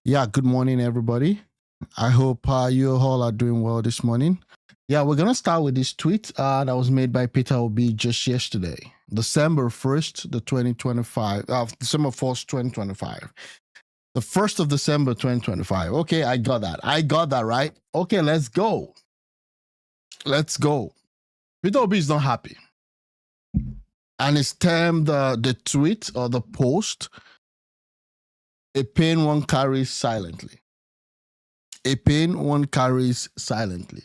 Yeah, good morning, everybody. I hope you all are doing well this morning. Yeah, we're going to start with this tweet that was made by Peter Obi just yesterday, December 1st, the 2025, December 1st, 2025. The 1st of December 2025. Okay, I got that. I got that right. Okay, let's go. Let's go. Peter Obi is not happy. And it's termed the tweet or the post, a pain one carries silently. A pain one carries silently.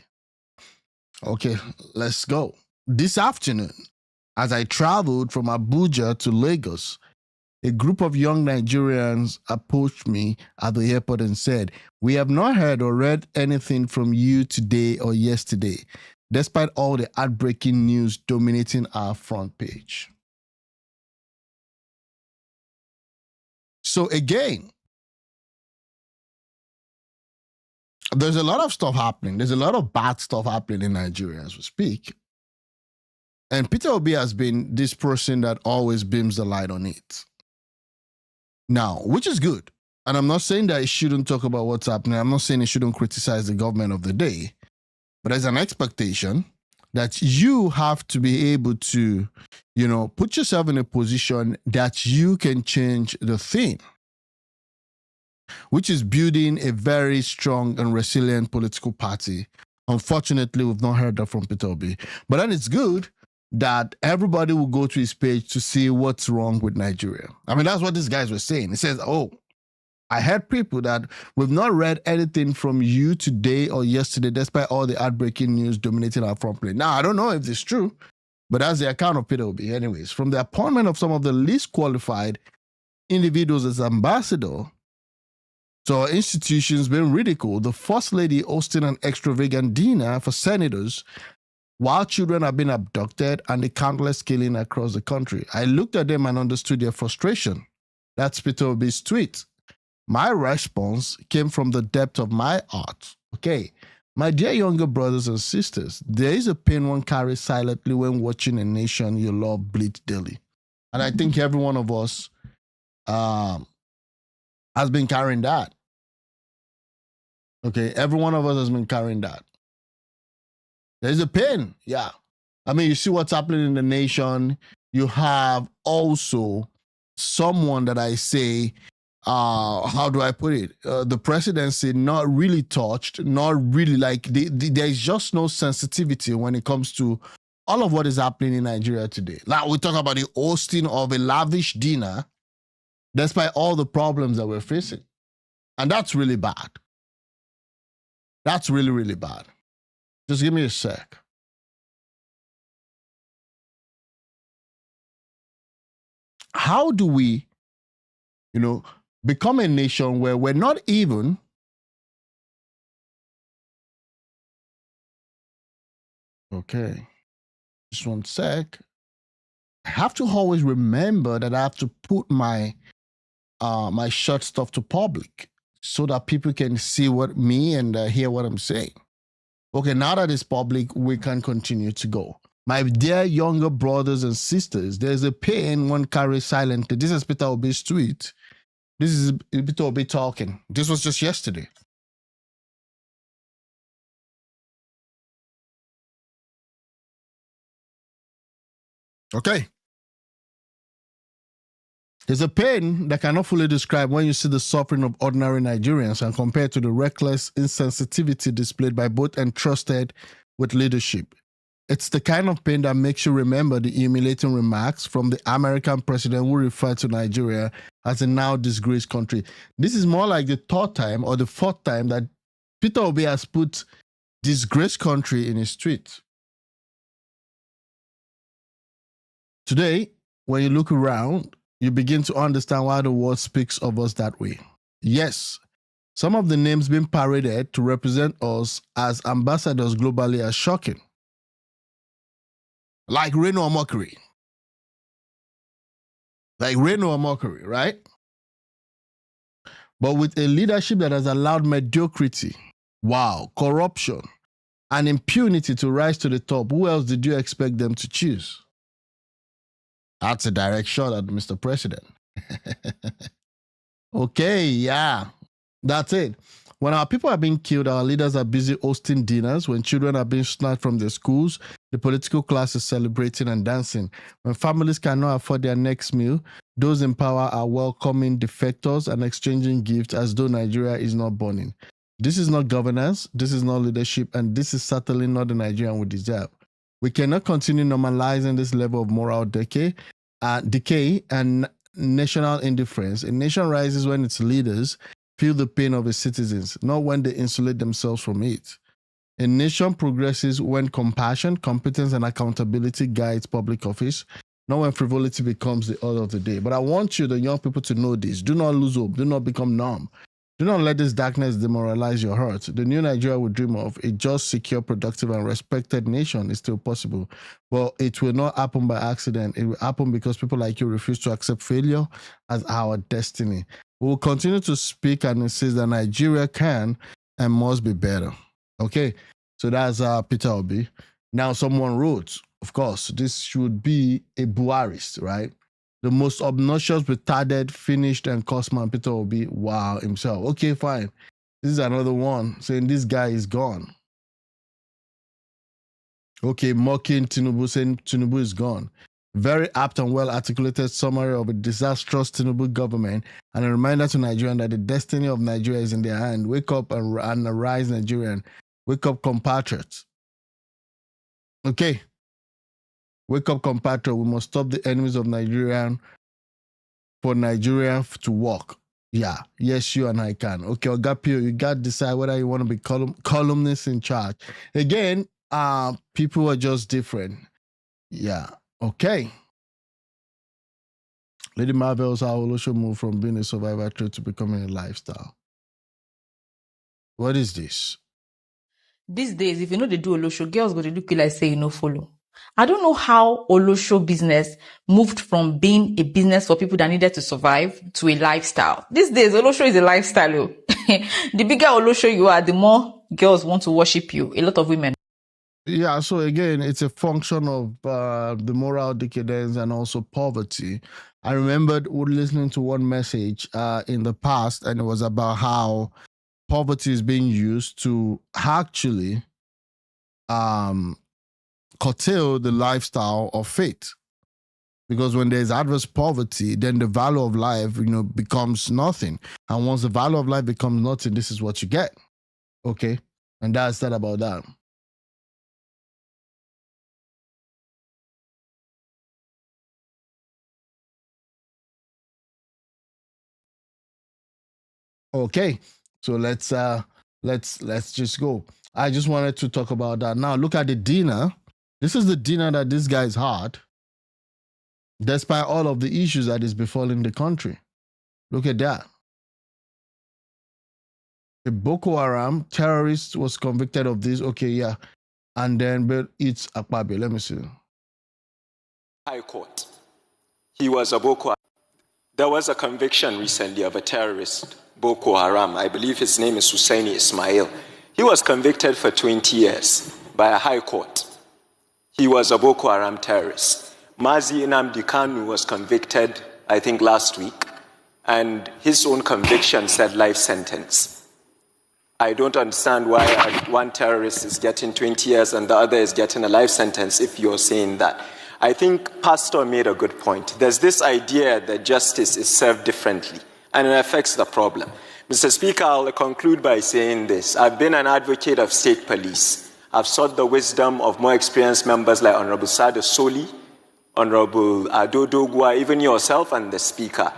Okay, let's go. This afternoon, as I traveled from Abuja to Lagos, a group of young Nigerians approached me at the airport and said, "We have not heard or read anything from you today or yesterday, despite all the heartbreaking news dominating our front page." So again, there's a lot of stuff happening. There's a lot of bad stuff happening in Nigeria as we speak. And Peter Obi has been this person that always beams the light on it. Now, which is good. And I'm not saying that he shouldn't talk about what's happening. I'm not saying he shouldn't criticize the government of the day. But there's an expectation that you have to be able to, put yourself in a position that you can change the thing, which is building a very strong and resilient political party. Unfortunately, we've not heard that from Peter Obi. But then it's good that everybody will go to his page to see what's wrong with Nigeria. I mean, that's what these guys were saying. He says, I heard people that we've not read anything from you today or yesterday, despite all the heartbreaking news dominating our front page. Now, I don't know if it's true, but that's the account of Peter Obi. Anyways, from the appointment of some of the least qualified individuals as ambassador to our institutions being ridiculed, the First Lady hosting an extravagant dinner for senators while children have been abducted and the countless killing across the country. I looked at them and understood their frustration. That's Peter Obi's tweet. My response came from the depth of my heart. Okay, my dear younger brothers and sisters, there is a pain one carries silently when watching a nation you love bleed daily. And I think every one of us has been carrying that. Okay, every one of us has been carrying that. There's a pain, yeah. I mean, you see what's happening in the nation. You have also someone that I say, how do I put it? The presidency not really touched, not really there's just no sensitivity when it comes to all of what is happening in Nigeria today. Like we talk about the hosting of a lavish dinner, despite all the problems that we're facing. And that's really bad. That's really, really bad. Just give me a sec. How do we, become a nation where we're not even okay, just one sec. I have to always remember that I have to put my my short stuff to public so that people can see what me and hear what I'm saying. Okay, now that it's public, we can continue to go. My dear younger brothers and sisters, there's a pain one carries silently. This is Peter Obi's tweet. This is Peter Obi talking. This was just yesterday. Okay. There's a pain that cannot fully describe when you see the suffering of ordinary Nigerians and compared to the reckless insensitivity displayed by both entrusted with leadership. It's the kind of pain that makes you remember the humiliating remarks from the American president who referred to Nigeria as a now disgraced country. This is more like the third time or the fourth time that Peter Obi has put disgraced country in his tweet. Today, when you look around, you begin to understand why the world speaks of us that way. Yes, some of the names being paraded to represent us as ambassadors globally are shocking. Like Reno Mockery. Right? But with a leadership that has allowed mediocrity, corruption, and impunity to rise to the top, who else did you expect them to choose? That's a direct shot at Mr. President. Okay, yeah. That's it. When our people are being killed, our leaders are busy hosting dinners. When children are being snatched from their schools, the political class is celebrating and dancing. When families cannot afford their next meal, those in power are welcoming defectors and exchanging gifts as though Nigeria is not burning. This is not governance, this is not leadership, and this is certainly not the Nigerian we deserve. We cannot continue normalizing this level of moral decay and national indifference. A nation rises when its leaders feel the pain of its citizens, not when they insulate themselves from it. A nation progresses when compassion, competence, and accountability guides public office, not when frivolity becomes the order of the day. But I want you, the young people, to know this. Do not lose hope. Do not become numb. Do not let this darkness demoralize your heart. The new Nigeria we dream of, a just, secure, productive, and respected nation, is still possible. But it will not happen by accident. It will happen because people like you refuse to accept failure as our destiny. We will continue to speak and insist that Nigeria can and must be better. Okay, so that's Peter Obi. Now, someone wrote, of course, this should be a Buharist, right? The most obnoxious, retarded, finished, and cost man, Peter Obi. Wow, himself. Okay, fine. This is another one saying this guy is gone. Okay, mocking Tinubu, saying Tinubu is gone. Very apt and well articulated summary of a disastrous Tinubu government and a reminder to Nigerians that the destiny of Nigeria is in their hand. Wake up and arise, Nigerian. Wake up, compatriots. Okay. Wake up, compatriot. We must stop the enemies of Nigeria for Nigeria to walk. Yeah. Yes, you and I can. Okay, Ogapio, you got to decide whether you want to be columnist in charge. Again, people are just different. Yeah. Okay. Lady Marvel's how Olosho moved from being a survivor trait to becoming a lifestyle. What is this? These days, if you know they do Olosho, girls go to look like say you know follow. I don't know how Olosho business moved from being a business for people that needed to survive to a lifestyle. These days, Olosho is a lifestyle. The bigger Olosho you are, the more girls want to worship you. A lot of women. Yeah, so again, it's a function of the moral decadence and also poverty. I remembered listening to one message in the past, and it was about how poverty is being used to actually curtail the lifestyle of faith. Because when there's adverse poverty, then the value of life, becomes nothing. And once the value of life becomes nothing, this is what you get. Okay? And that's that about that. Okay, so let's just go. I just wanted to talk about that. Now look at the dinner. This is the dinner that this guy's had, despite all of the issues that is befalling the country. Look at that. A Boko Haram terrorist was convicted of this. Okay, yeah, and then but it's Akpabio. Let me see. High Court. He was a Boko Haram. There was a conviction recently of a terrorist, Boko Haram. I believe his name is Husseini Ismail. He was convicted for 20 years by a high court. He was a Boko Haram terrorist. Mazi Nnamdi Kanu was convicted, I think, last week, and his own conviction said life sentence. I don't understand why one terrorist is getting 20 years and the other is getting a life sentence if you're saying that. I think Pastor made a good point. There's this idea that justice is served differently, and it affects the problem. Mr. Speaker, I'll conclude by saying this. I've been an advocate of state police. I've sought the wisdom of more experienced members like Honorable Sada Soli, Honorable Ado Dogwa, even yourself and the Speaker.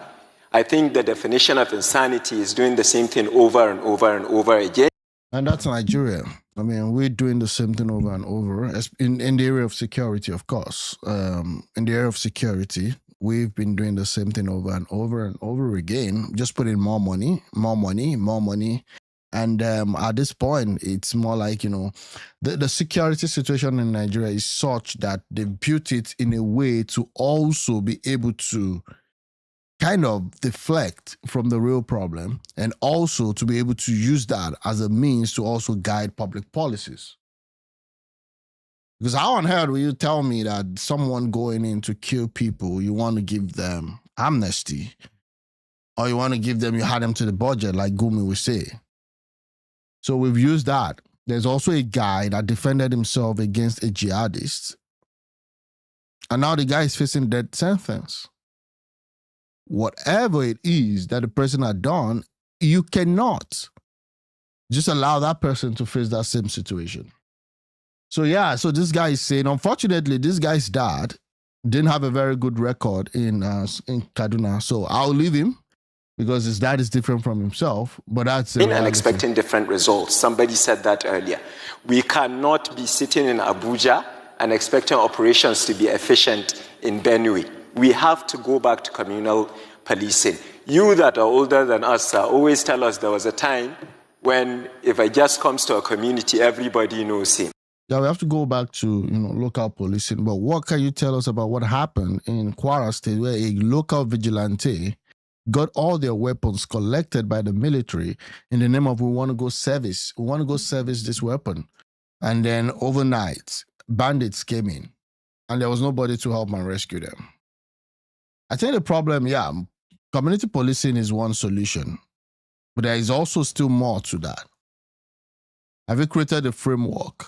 I think the definition of insanity is doing the same thing over and over and over again. And that's Nigeria. I mean, we're doing the same thing over and over. In the area of security, of course. In the area of security, we've been doing the same thing over and over and over again. Just putting more money, more money, more money. And at this point, it's more like, the security situation in Nigeria is such that they've built it in a way to also be able to kind of deflect from the real problem and also to be able to use that as a means to also guide public policies. Because how on earth will you tell me that someone going in to kill people, you want to give them amnesty? or you want to give them, you add them to the budget, like Gumi would say. So we've used that. There's also a guy that defended himself against a jihadist. And now the guy is facing death sentence. Whatever it is that the person had done, you cannot just allow that person to face that same situation. So so this guy is saying, unfortunately, this guy's dad didn't have a very good record in Kaduna. So I'll leave him because his dad is different from himself. But that's and expecting different results. Somebody said that earlier. We cannot be sitting in Abuja and expecting operations to be efficient in Benue. We have to go back to communal policing. You that are older than us always tell us there was a time when if it just comes to a community, everybody knows him. Yeah, we have to go back to local policing. But what can you tell us about what happened in Kwara State, where a local vigilante got all their weapons collected by the military in the name of we want to go service this weapon, and then overnight bandits came in, and there was nobody to help and rescue them. I think the problem, community policing is one solution, but there is also still more to that. Have you created a framework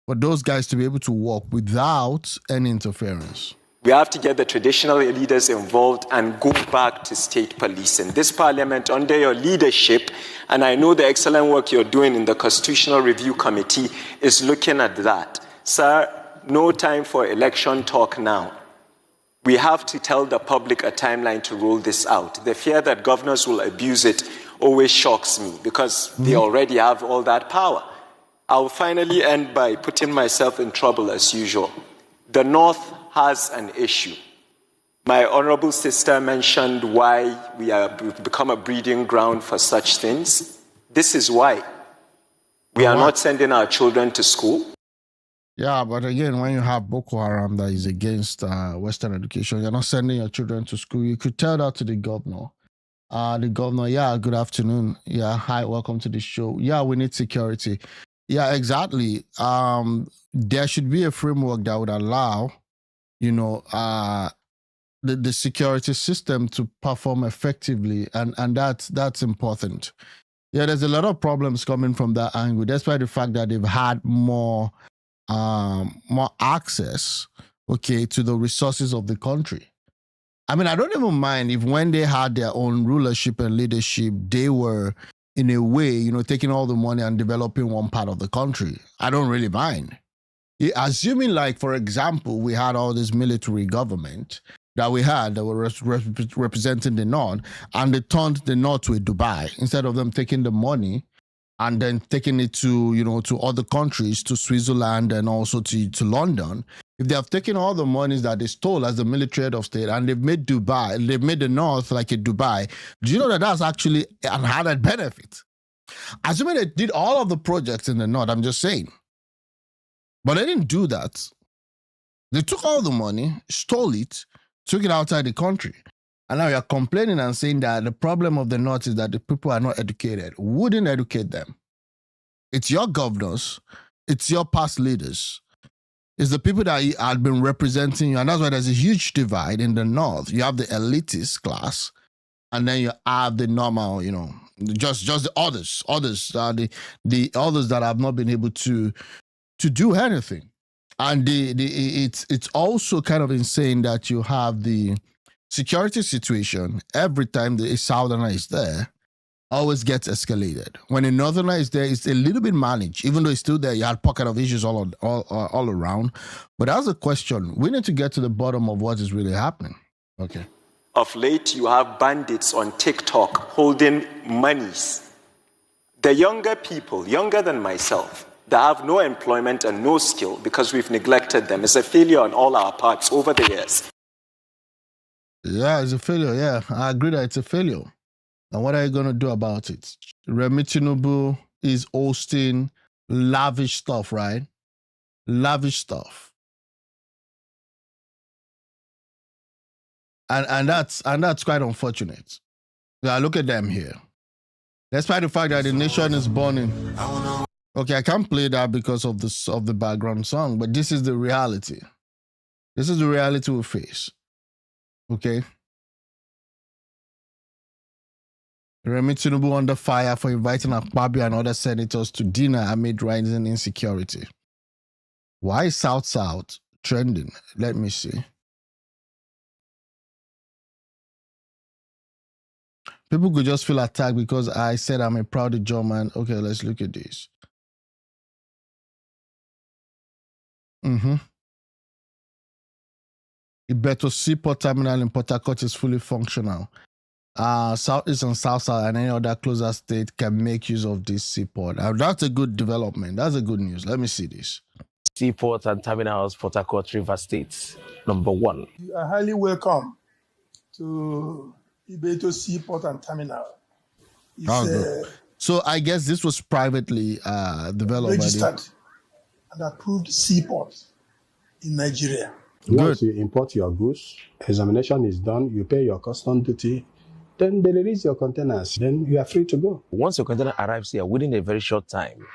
for those guys to be able to work without any interference? We have to get the traditional leaders involved and go back to state policing. This parliament, under your leadership, and I know the excellent work you're doing in the Constitutional Review Committee, is looking at that. Sir, no time for election talk now. We have to tell the public a timeline to roll this out. The fear that governors will abuse it always shocks me because they already have all that power. I'll finally end by putting myself in trouble as usual. The North has an issue. My honorable sister mentioned why we've become a breeding ground for such things. This is why. We are not sending our children to school. Yeah, but again, when you have Boko Haram that is against Western education, you're not sending your children to school. You could tell that to the governor. Good afternoon. Yeah, hi, welcome to the show. Yeah, we need security. Yeah, exactly. There should be a framework that would allow, the security system to perform effectively, and that's important. Yeah, there's a lot of problems coming from that angle, despite the fact that they've had more access, to the resources of the country. I mean, I don't even mind if when they had their own rulership and leadership, they were in a way, taking all the money and developing one part of the country. I don't really mind. Assuming, like, for example, we had all this military government that we had that were representing the North, and they turned the North to a Dubai instead of them taking the money and then taking it to, to other countries, to Switzerland and also to London. If they have taken all the monies that they stole as the military head of state and they've made the North like a Dubai, do you know that that's actually an added benefit? Assuming they did all of the projects in the North, I'm just saying. But they didn't do that. They took all the money, stole it, took it outside the country. And now you're complaining and saying that the problem of the North is that the people are not educated. Wouldn't educate them. It's your governors. It's your past leaders. It's the people that had been representing you. And that's why there's a huge divide in the North. You have the elitist class, and then you have the normal, just the others, the others that have not been able to do anything. And it's also kind of insane that you have the security situation. Every time a southerner is there, always gets escalated. When a northerner is there, it's a little bit managed. Even though it's still there, you had pocket of issues all around. But that's a question. We need to get to the bottom of what is really happening. Okay. Of late, you have bandits on TikTok holding monies. The younger people, younger than myself, that have no employment and no skill because we've neglected them. It's a failure on all our parts over the years. Yeah, it's a failure. Yeah, I agree that it's a failure. And what are you going to do about it? Remi Tinubu is hosting lavish stuff, right? Lavish stuff. And that's quite unfortunate. Yeah, look at them here. Despite the fact that the nation is burning. Okay, I can't play that because of the background song, but this is the reality. This is the reality we face. Okay? Remi Tinubu under fire for inviting Akpabio and other senators to dinner amid rising insecurity. Why is South trending? Let me see. People could just feel attacked because I said I'm a proud German. Okay, let's look at this. Ibeto Seaport Terminal in Port Harcourt is fully functional. Southeast and South and any other closer state can make use of this seaport. That's a good development. That's a good news. Let me see this. Seaport and terminals, Port Harcourt, River State, number 1. You are highly welcome to Ibeto Seaport and Terminal. So I guess this was privately developed. Registered and approved seaport in Nigeria. Once you import your goods, examination is done, you pay your custom duty, then they release your containers, then you are free to go. Once your container arrives here, within a very short time,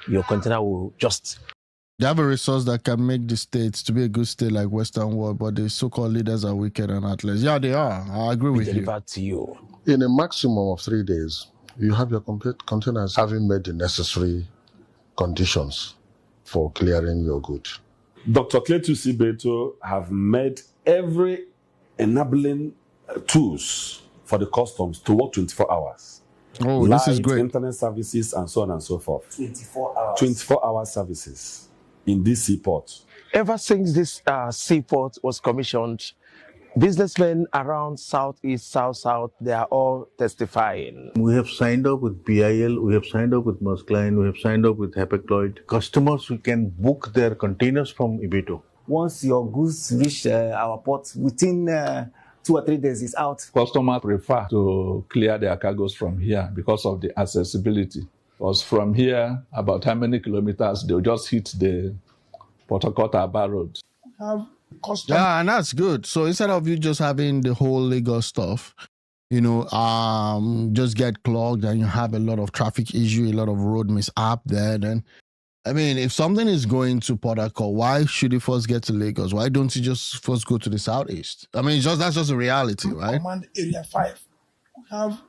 your container will just... They have a resource that can make the states to be a good state like Western world, but the so-called leaders are wicked and heartless. Yeah, they are. I agree with you. Delivered to you. In a maximum of 3 days, you have your complete containers having made the necessary conditions for clearing your goods. Dr. Cletus Ibeto have made every enabling tools for the customs to work 24 hours. Oh, this is great. Internet services and so on and so forth. 24 hours. 24-hour services in this seaport. Ever since this seaport was commissioned, businessmen around Southeast, South, they are all testifying. We have signed up with BIL, we have signed up with Maersk Line, we have signed up with Hapag-Lloyd. Customers who can book their containers from Ibeto. Once your goods reach our port, within 2 or 3 days, it's out. Customers prefer to clear their cargoes from here because of the accessibility. Because from here, about how many kilometers, they'll just hit the Port Harcourt-Aba road. Yeah, and that's good. So instead of you just having the whole legal stuff, just get clogged and you have a lot of traffic issue, a lot of road mishap there, then, I mean, if something is going to Port Harcourt, why should it first get to Lagos? Why don't you just first go to the Southeast? I mean, that's just a reality, right? Command Area 5. We have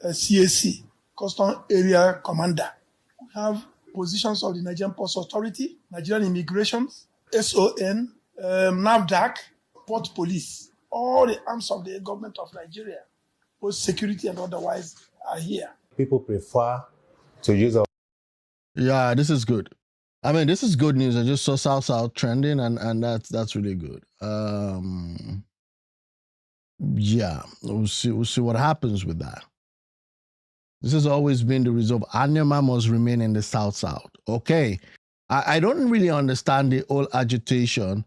a CAC, Custom Area Commander. We have positions of the Nigerian Ports Authority, Nigerian Immigration, SON, NAVDAC, Port Police. All the arms of the government of Nigeria, both security and otherwise, are here. People prefer to use our... Yeah, this is good. I mean, this is good news. I just saw South trending, and that's really good. Yeah, we'll see what happens with that. This has always been the resolve. Anima must remain in the South. Okay. I don't really understand the whole agitation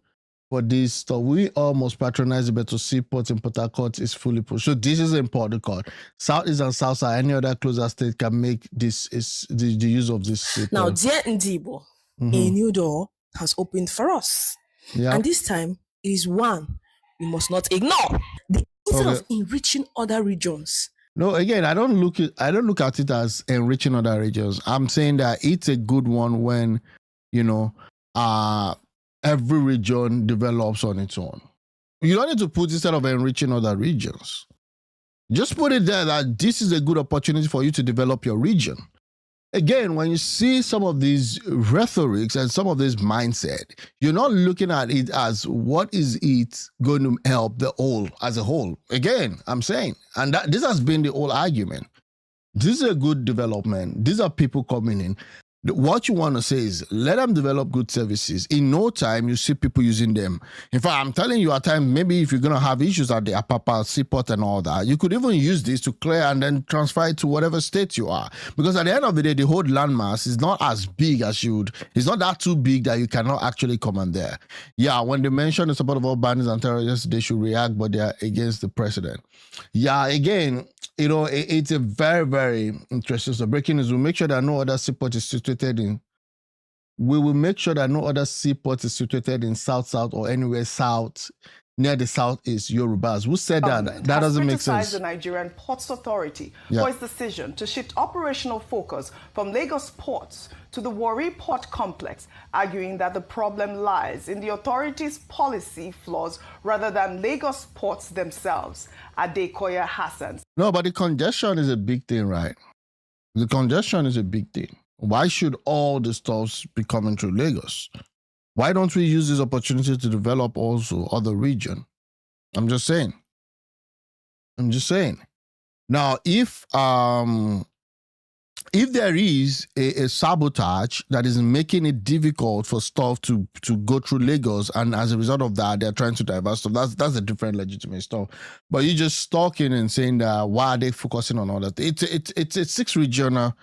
for this stuff. We almost patronize the better seaport in Port Harcourt is fully pushed. So this is an important card. Southeast and South, any other closer state can make this the use of this seaport. Now, dear Ndibo, a new door has opened for us. Yeah. And this time it is one we must not ignore. Instead of enriching other regions. No, again, I don't look at it as enriching other regions. I'm saying that it's a good one when, every region develops on its own. You don't need to put instead of enriching other regions. Just put it there that this is a good opportunity for you to develop your region. Again, when you see some of these rhetorics and some of this mindset, you're not looking at it as what is it going to help the whole as a whole. Again, I'm saying, and this has been the whole argument. This is a good development. These are people coming in. What you want to say is let them develop good services. In no time, you see people using them. In fact, I'm telling you at times, maybe if you're going to have issues at the Apapa, Seaport and all that, you could even use this to clear and then transfer it to whatever state you are. Because at the end of the day, the whole landmass is not as big as it's not that too big that you cannot actually come on there. Yeah, when they mention the support of all bandits and terrorists, they should react, but they are against the president. Yeah, again, it's a very, very interesting. So breaking news, we'll make sure that no other seaport is situated in. We will make sure that no other seaport is situated in South or anywhere south near the southeast Yorubas. Who said that? That doesn't make sense. The Nigerian Ports Authority Yeah. for its decision to shift operational focus from Lagos ports to the Warri Port Complex, arguing that the problem lies in the authority's policy flaws rather than Lagos ports themselves. Adekoya Hassan. No, but the congestion is a big thing, right? The congestion is a big thing. Why should all the stuffs be coming through Lagos? Why don't we use this opportunity to develop also other region? I'm just saying. Now, if there is a sabotage that is making it difficult for stuff to go through Lagos, and as a result of that, they're trying to divert stuff, that's a different legitimate stuff. But you're just talking and saying that why are they focusing on all that? It's a 6 regional,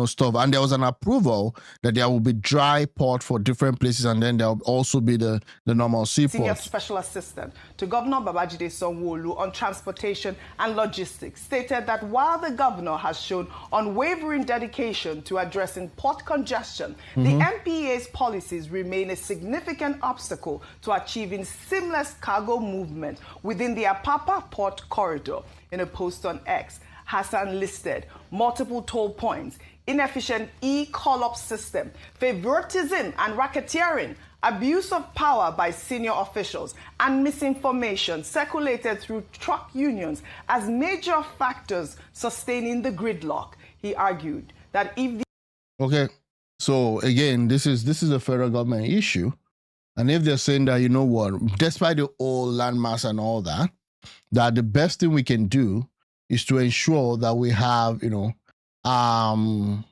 stuff. And there was an approval that there will be dry port for different places, and then there will also be the normal seaport. Senior Special Assistant to Governor Babajide Sanwo-Olu on transportation and logistics stated that while the governor has shown unwavering dedication to addressing port congestion, the NPA's policies remain a significant obstacle to achieving seamless cargo movement within the Apapa Port Corridor. In a post on X, Hassan listed multiple toll points, inefficient e-call-up system, favoritism and racketeering, abuse of power by senior officials, and misinformation circulated through truck unions as major factors sustaining the gridlock. He argued that if the... Okay, so again, this is a federal government issue. And if they're saying that, despite the old landmass and all that, that the best thing we can do is to ensure that we have, some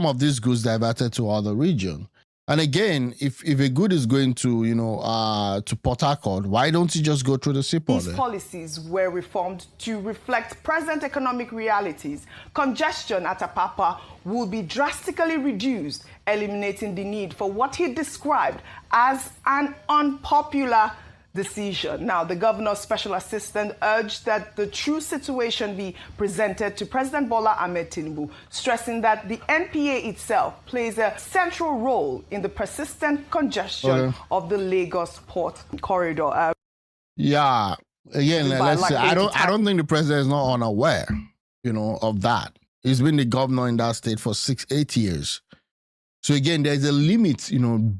of these goods diverted to other regions. And again, if a good is going to, to Port Harcourt, why don't you just go through the seaport? These policies were reformed to reflect present economic realities. Congestion at Apapa will be drastically reduced, eliminating the need for what he described as an unpopular decision. Now, the governor's special assistant urged that the true situation be presented to President Bola Ahmed Tinubu, stressing that the NPA itself plays a central role in the persistent congestion of the Lagos port corridor. Yeah, again, let's say I don't think the president is not unaware, of that. He's been the governor in that state for 6-8 years. So again, there's a limit,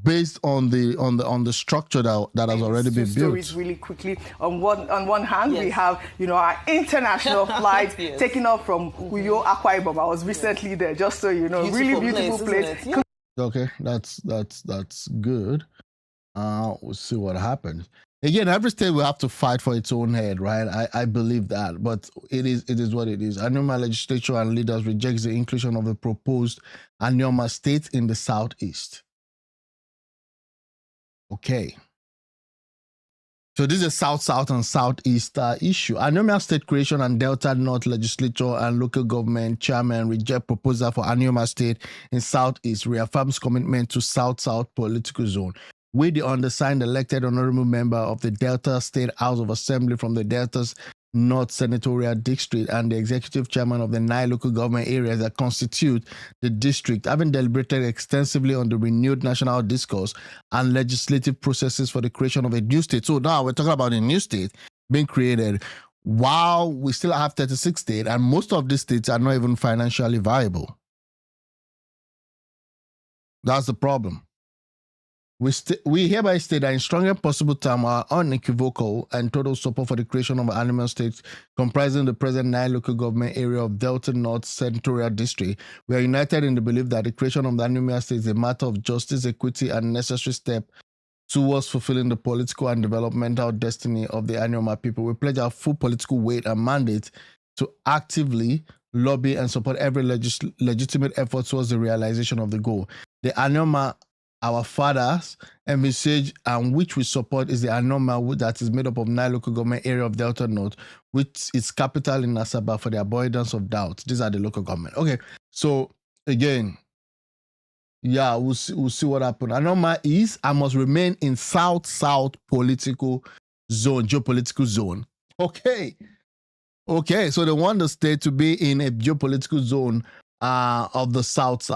based on the structure that has already been built. Stories really quickly. On one hand, we have our international flight taking off from Uyo, Akwa Ibom. I was recently there, just so you know, really beautiful place. Yeah. Okay, that's good. We'll see what happens. Again, every state will have to fight for its own head, right? I believe that, but it is what it is. Anoma legislature and leaders rejects the inclusion of the proposed Anoma state in the southeast. Okay. So this is a south and southeast issue. Anoma state creation and Delta North legislature and local government chairman reject proposal for Anoma state in southeast, reaffirms commitment to south-south political zone. We, the undersigned, elected honorable member of the Delta State House of Assembly from the Delta's North Senatorial District and the executive chairman of the 9 local government areas that constitute the district, having deliberated extensively on the renewed national discourse and legislative processes for the creation of a new state. So now we're talking about a new state being created while we still have 36 states, and most of these states are not even financially viable. That's the problem. We hereby state that in strongest possible terms our unequivocal and total support for the creation of an animal state comprising the present 9 local government area of Delta North Senatorial District. We are united in the belief that the creation of the animal state is a matter of justice, equity, and necessary step towards fulfilling the political and developmental destiny of the Anoma people. We pledge our full political weight and mandate to actively lobby and support every legitimate effort towards the realization of the goal. The Anoma our fathers envisage and which we support is the Anoma that is made up of 9 local government area of Delta North, which is capital in Asaba for the avoidance of doubt. These are the local government. Okay, so again, yeah, we'll see what happens. Anoma is and must remain in south-south political zone, geopolitical zone. Okay, so they want the state to be in a geopolitical zone of the South.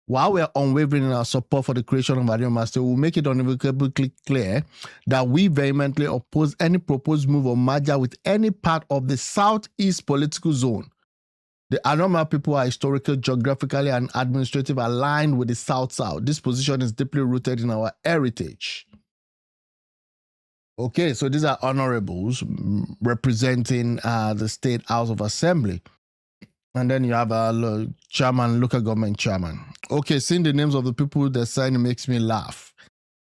While we are unwavering in our support for the creation of Adema State, we'll make it unequivocally clear that we vehemently oppose any proposed move or merger with any part of the Southeast political zone. The Adoma people are historically, geographically, and administratively aligned with the South. This position is deeply rooted in our heritage. Okay, so these are honorables representing the State House of Assembly. And then you have a chairman, local government chairman. Okay, seeing the names of the people that signed makes me laugh.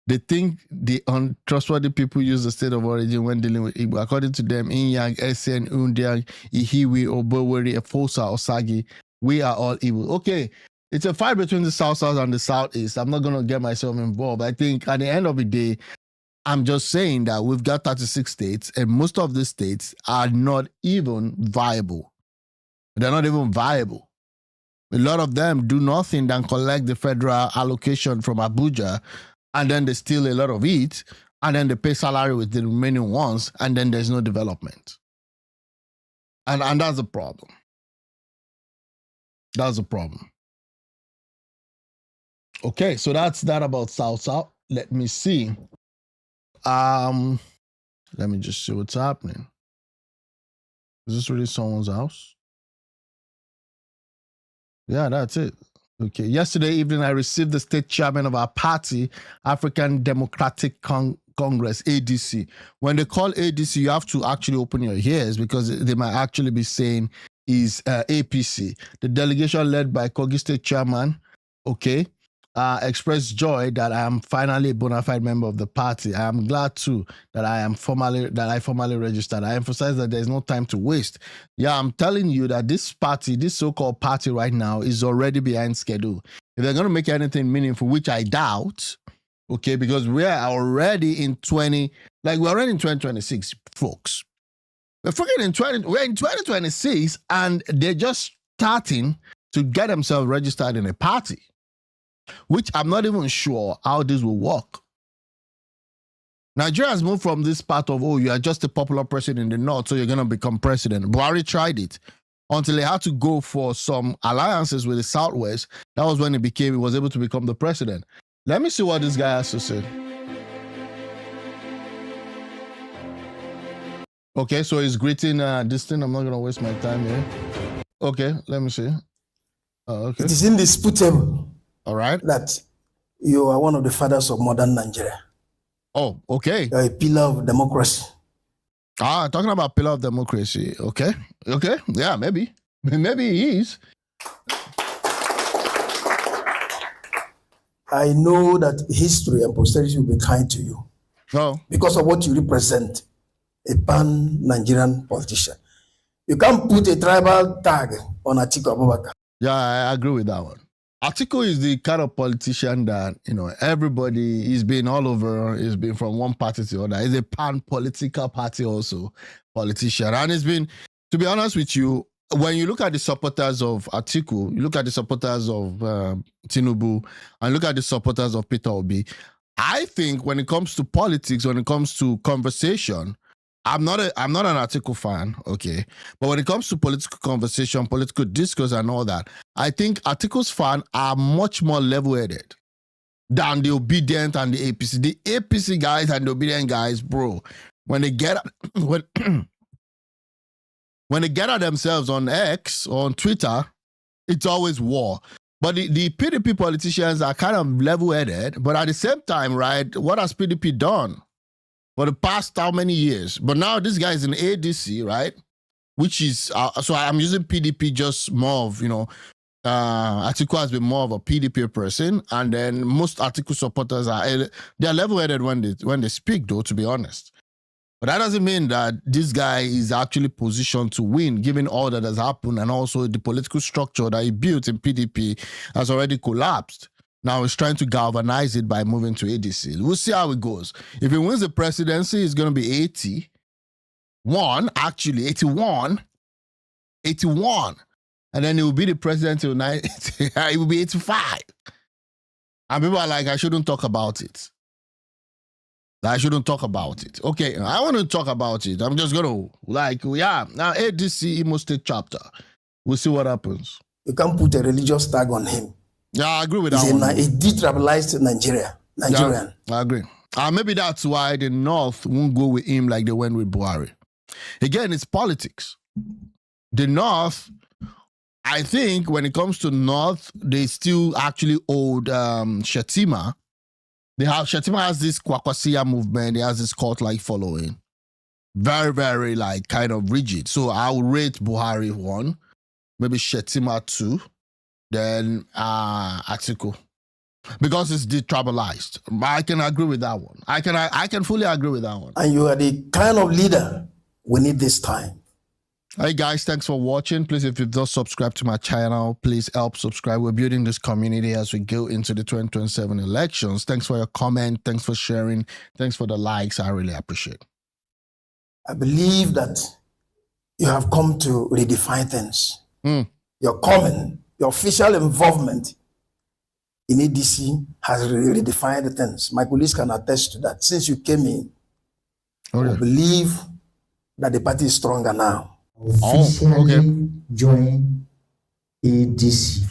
They think the untrustworthy people use the state of origin when dealing with Igbo. According to them, Inyang, Esen, Undiang, Ihiwi, Oboweri, Efosa, Osagi, we are all evil. Okay, it's a fight between the South and the Southeast. I'm not going to get myself involved. I think at the end of the day, I'm just saying that we've got 36 states, and most of the states are not even viable. They're not even viable. A lot of them do nothing than collect the federal allocation from Abuja, and then they steal a lot of it, and then they pay salary with the remaining ones, and then there's no development. And that's the problem. That's the problem. Okay, so that's that about South. Let me see. Let me just see what's happening. Is this really someone's house? Yeah, that's it. Okay. Yesterday evening, I received the state chairman of our party, African Democratic Congress, ADC. When they call ADC, you have to actually open your ears because they might actually be saying is APC. The delegation led by Kogi State Chairman, okay, expressed joy that I am finally a bona fide member of the party. I am glad too that I formally registered. I emphasize that there is no time to waste. Yeah, I'm telling you that this party, this so-called party right now, is already behind schedule. If they're going to make anything meaningful, which I doubt, okay, because we are already in 2026, folks. We're in 2026, and they're just starting to get themselves registered in a party, which I'm not even sure how this will work. Nigeria has moved from this part of, you are just a popular person in the north, so you're going to become president. Buhari tried it until he had to go for some alliances with the Southwest. That was when he was able to become the president. Let me see what this guy has to say. Okay, so he's greeting this thing. I'm not going to waste my time here. Okay, let me see. Okay. It is indisputable. All right. That you are one of the fathers of modern Nigeria. Oh, okay. You're a pillar of democracy. Talking about pillar of democracy. Okay. Okay. Yeah, maybe. Maybe he is. I know that history and posterity will be kind to you. No. Because of what you represent, a pan-Nigerian politician. You can't put a tribal tag on Atiku Abubakar. Yeah, I agree with that one. Atiku is the kind of politician that, everybody, he's been all over, he's been from one party to the other. He's a pan-political party also, politician. And it's been, to be honest with you, when you look at the supporters of Atiku, you look at the supporters of Tinubu, and look at the supporters of Peter Obi, I think when it comes to politics, when it comes to conversation, I'm not an Atiku fan, okay? But when it comes to political conversation, political discourse and all that, I think Atiku's fans are much more level-headed than the obedient and the APC. The APC guys and the obedient guys, bro, when they get when they get at themselves on X or on Twitter, it's always war. But the PDP politicians are kind of level-headed, but at the same time, right, what has PDP done for the past how many years? But now this guy is in ADC, right? Which is, so I'm using PDP just more of, Atiku has been more of a PDP person. And then most Atiku supporters they're level-headed when they speak, though, to be honest. But that doesn't mean that this guy is actually positioned to win, given all that has happened, and also the political structure that he built in PDP has already collapsed. Now he's trying to galvanize it by moving to ADC. We'll see how it goes. If he wins the presidency, it's going to be 81. And then he will be the president till 90. He will be 85. And people are like, I shouldn't talk about it. Okay, I want to talk about it. I'm just going to, now ADC Imo State chapter. We'll see what happens. You can't put a religious tag on him. Yeah, I agree with He's that one. a detribalized Nigerian. Yeah, I agree. Maybe that's why the North won't go with him like they went with Buhari. Again, it's politics. The North, I think when it comes to North, they still actually hold Shetima. Shetima has this Kwakwasiya movement. He has this cult-like following. Very, very like kind of rigid. So I would rate Buhari 1, maybe Shetima 2, then Atiku. Because it's detribalized. I can agree with that one. I can fully agree with that one. And you are the kind of leader we need this time. Hey guys, thanks for watching. Please, if you've not subscribed to my channel, please help subscribe. We're building this community as we go into the 2027 elections. Thanks for your comment. Thanks for sharing. Thanks for the likes. I really appreciate it. I believe that you have come to redefine things. Your comment, your official involvement in ADC has redefined things. My colleagues can attest to that. Since you came in, I believe that the party is stronger now. Officially join ADC.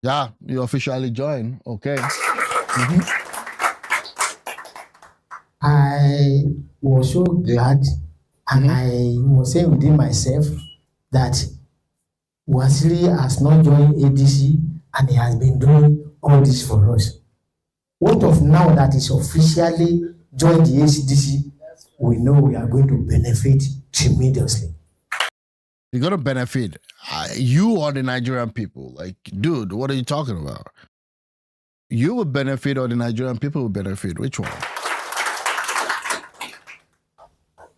Yeah, you officially join. Okay. I was so glad, and I was saying within myself that Wasili has not joined ADC and he has been doing all this for us. What of now that is officially joined the ADC, we know we are going to benefit tremendously. You're going to benefit. You or the Nigerian people. Like, dude, what are you talking about? You will benefit or the Nigerian people will benefit. Which one?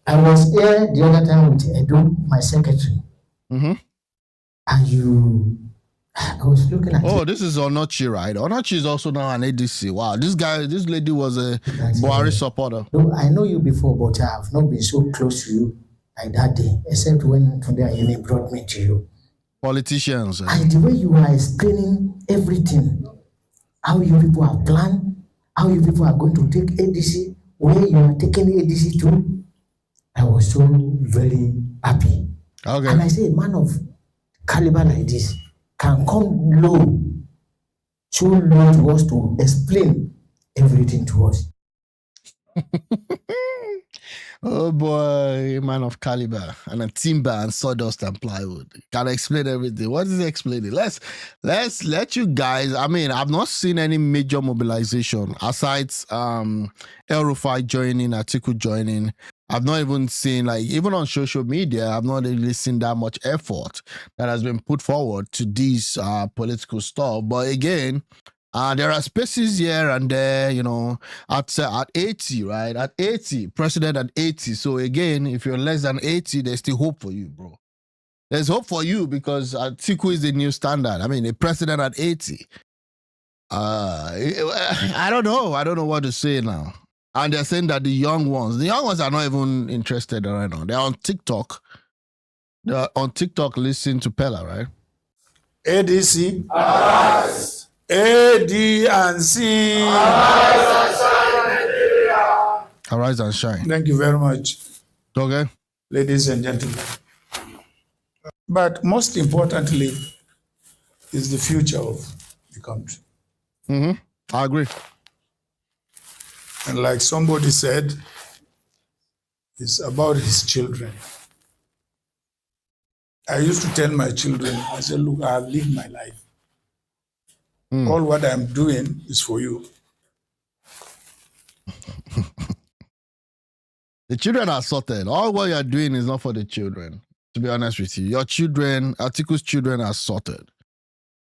I was here the other time with Edo, my secretary. And I was looking at this is Onochi, right? Onochi is also now an ADC. Wow, this lady was a Buhari supporter. No, I know you before, but I have not been so close to you like that day, except when Tunde Ayeni brought me to you. Politicians. And the way you are explaining everything, how you people have planned, how you people are going to take ADC, where you are taking ADC to, I was so very happy. Okay. And I say, a man of caliber like this can come low, so low to us to explain everything to us. Oh boy, man of caliber and a timber and sawdust and plywood. Can explain everything. What is he explaining? Let's let you guys. I mean, I've not seen any major mobilization aside El Rufai joining, Atiku joining. I've not even seen, like, even on social media, I've not really seen that much effort that has been put forward to these political stuff. But again, there are spaces here and there, you know, at 80, right? At 80, president at 80. So again, if you're less than 80, there's still hope for you, bro. There's hope for you because Atiku is the new standard. I mean, a president at 80. I don't know. I don't know what to say now. And they're saying that the young ones are not even interested right now. They're on TikTok. They're on TikTok listening to Pella, right? ADC. Arise. AD&C. Arise and shine. Thank you very much. Okay. Ladies and gentlemen. But most importantly is the future of the country. I agree. And like somebody said, it's about his children. I used to tell my children, I said, look, I have lived my life. All what I'm doing is for you. The children are sorted. All what you're doing is not for the children, to be honest with you. Your children, Atiku's children are sorted.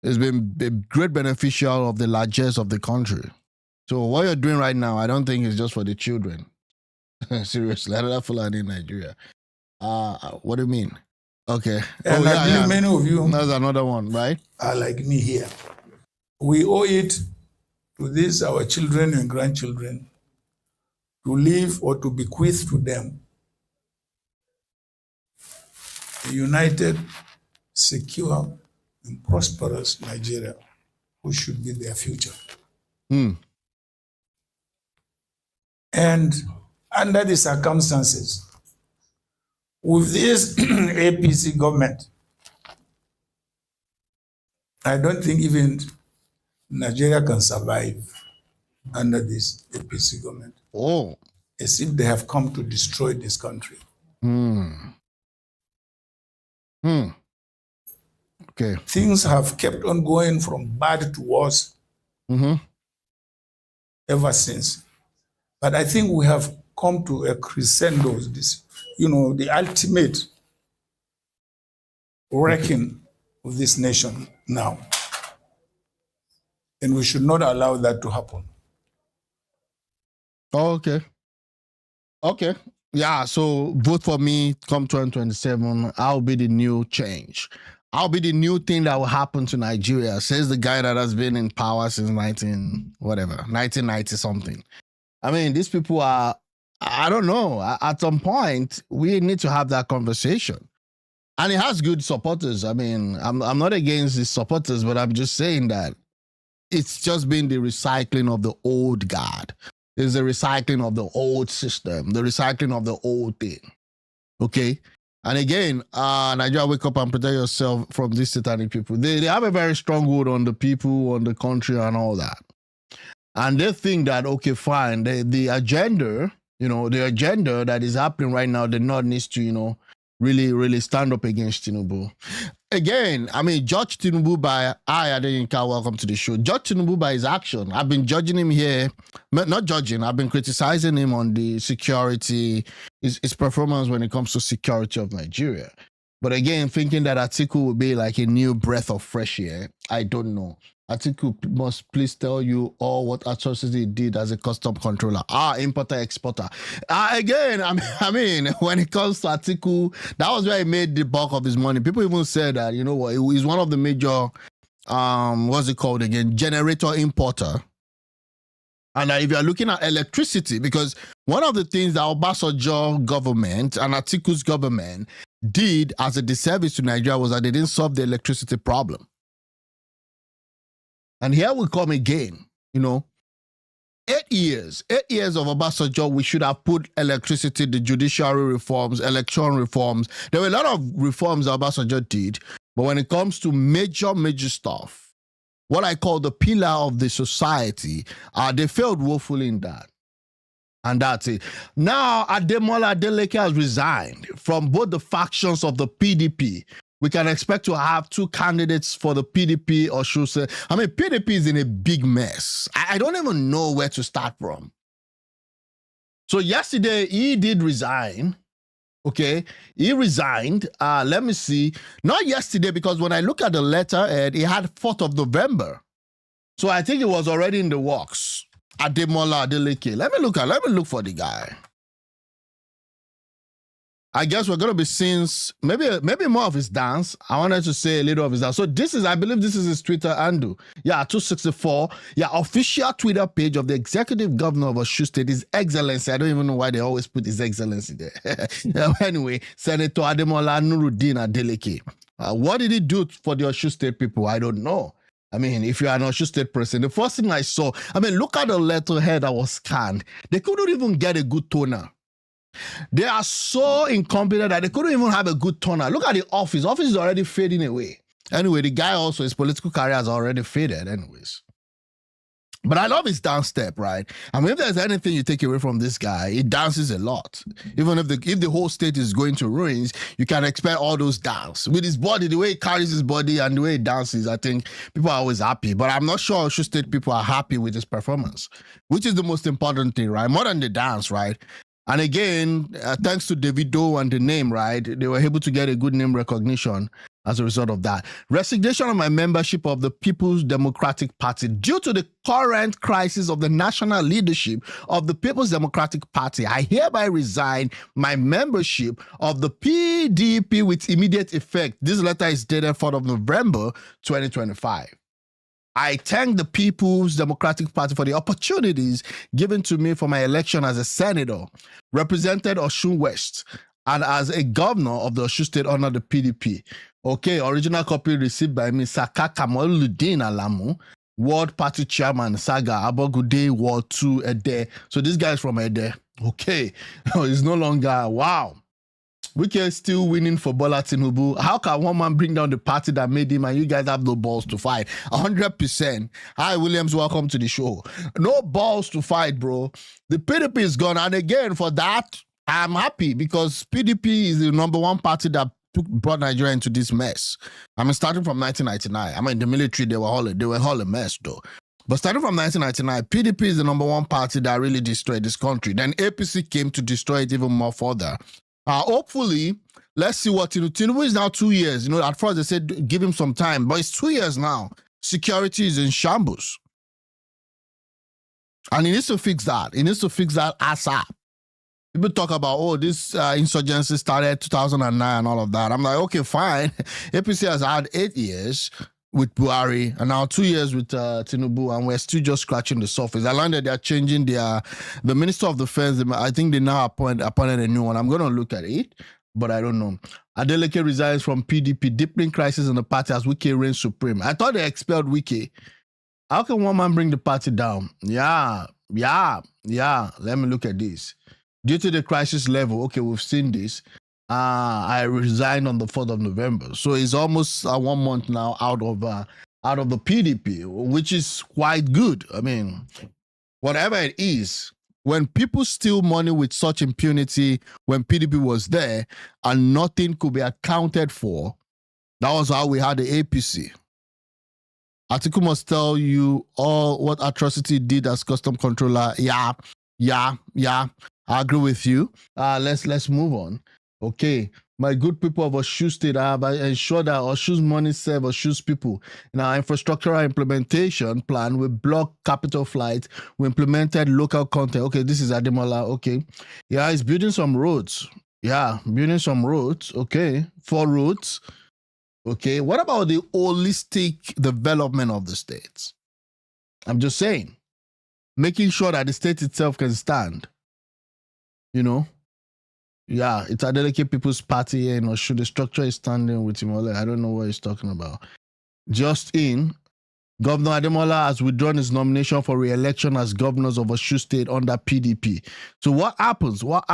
It's been a great beneficial of the largesse of the country. So what you're doing right now, I don't think it's just for the children. Seriously, I don't have Fulani in Nigeria. What do you mean? Okay. And I believe many of you That's another one, right? are like me here. We owe it to these, our children and grandchildren, to leave or to bequeath to them a united, secure, and prosperous Nigeria, who should be their future. And under the circumstances, with this APC government, I don't think even Nigeria can survive under this APC government. Oh. As if they have come to destroy this country. Okay. Things have kept on going from bad to worse ever since. But I think we have come to a crescendo, this, the ultimate wrecking of this nation now. And we should not allow that to happen. Oh, okay. Okay. Yeah, so vote for me come 2027. I'll be the new change. I'll be the new thing that will happen to Nigeria, says the guy that has been in power since 1990 something. I mean, these people are, I don't know, at some point, we need to have that conversation. And it has good supporters. I mean, I'm not against the supporters, but I'm just saying that it's just been the recycling of the old guard. It's the recycling of the old system, the recycling of the old thing. Okay? And again, Nigeria, wake up and protect yourself from these satanic people. They have a very strong hold on the people, on the country, and all that. And they think that, okay, fine, the agenda, the agenda that is happening right now, the North needs to, really, really stand up against Tinubu. Again, I mean, judge Tinubu by, Adeynka, welcome to the show. Judge Tinubu by his action. I've been judging him here, not judging, I've been criticizing him on the security, his performance when it comes to security of Nigeria. But again, thinking that Atiku would be like a new breath of fresh air, I don't know. Atiku must please tell you all what atrocity he did as a custom controller. Importer, exporter. Again, I mean, when it comes to Atiku, that was where he made the bulk of his money. People even said that, you know what, he's one of the major, what's it called again, generator importer. And if you're looking at electricity, because one of the things that Obasanjo government and Atiku's government did as a disservice to Nigeria was that they didn't solve the electricity problem. And here we come again, 8 years of Obasanjo, we should have put electricity, the judiciary reforms, election reforms. There were a lot of reforms that Obasanjo did, but when it comes to major stuff, what I call the pillar of the society, they failed woefully in that. And that's it. Now, Ademola Adeleke has resigned from both the factions of the PDP. We can expect to have two candidates for the PDP, or should say, I mean, PDP is in a big mess. I don't even know where to start from. So yesterday, he did resign. Okay, he resigned. Let me see. Not yesterday, because when I look at the letterhead, it had 4th of November. So I think it was already in the works. Ademola Adeleke. Let me look for the guy. I guess we're going to be seeing maybe more of his dance. I wanted to say a little of his dance. So I believe this is his Twitter handle. Yeah, 264. Yeah, official Twitter page of the executive governor of Osun State, His Excellency. I don't even know why they always put His Excellency there. Anyway, Senator Ademola Nuruddin Adeleke. What did he do for the Osun State people? I don't know. I mean, if you are an Osun State person, the first thing I saw, look at the letterhead that was scanned. They couldn't even get a good toner. They are so incompetent that they couldn't even have a good toner. Look at the office. Office is already fading away. Anyway, the guy also, his political career has already faded anyways. But I love his dance step, right? I mean, if there's anything you take away from this guy, he dances a lot. Even if the whole state is going to ruins, you can expect all those dance. With his body, the way he carries his body and the way he dances, I think people are always happy. But I'm not sure Osun State people are happy with his performance, which is the most important thing, right? More than the dance, right? And again, thanks to Davido and the name, right? They were able to get a good name recognition as a result of that. Resignation of my membership of the People's Democratic Party due to the current crisis of the national leadership of the People's Democratic Party. I hereby resign my membership of the PDP with immediate effect. This letter is dated 4th of November, 2025. I thank the People's Democratic Party for the opportunities given to me for my election as a senator, represented Osun West, and as a governor of the Osun State under the PDP. Okay, original copy received by me, Saka Kamaluddin Alamu, World Party Chairman, Saga Abogude, Ward 2, Ede. So this guy is from Ede. Okay, he's no longer, wow. Wike is still winning for Bola Tinubu. How can one man bring down the party that made him and you guys have no balls to fight? 100%. Hi, Williams. Welcome to the show. No balls to fight, bro. The PDP is gone. And again, for that, I'm happy because PDP is the number one party that brought Nigeria into this mess. I mean, starting from 1999. I mean, the military, they were all a mess, though. But starting from 1999, PDP is the number one party that really destroyed this country. Then APC came to destroy it even more further. Hopefully, let's see what Tinubu is now 2 years. You know, at first they said give him some time, but it's 2 years now. Security is in shambles. And he needs to fix that. He needs to fix that ASAP. People talk about, this insurgency started 2009 and all of that. I'm like, okay, fine. APC has had 8 years with Buhari and now 2 years with Tinubu, and we're still just scratching the surface. I learned that they're changing the Minister of Defense. I think they now appointed a new one. I'm going to look at it, but I don't know. Adeleke resigns from PDP, deepening crisis in the party as Wike reigns supreme. I thought they expelled Wike. How can one man bring the party down? Yeah. Let me look at this. Due to the crisis level, okay, we've seen this. I resigned on the 4th of November. So it's almost 1 month now out of the PDP, which is quite good. I mean, whatever it is, when people steal money with such impunity, when PDP was there and nothing could be accounted for, that was how we had the APC. Atiku must tell you all what atrocity he did as custom controller. Yeah. I agree with you. Let's move on. Okay, my good people of Osun State, I have ensured that Osun's money serve Osun's people. In our infrastructural implementation plan, we blocked capital flights. We implemented local content. Okay, this is Ademola. Okay. Yeah, he's building some roads. Okay, 4 roads. Okay, what about the holistic development of the states? I'm just saying, making sure that the state itself can stand. You know? Yeah, it's Adeleke People's Party, and should the structure is standing with him. I don't know what he's talking about. Just in, Governor Ademola has withdrawn his nomination for re-election as governors of Osun State under PDP. So what happens? What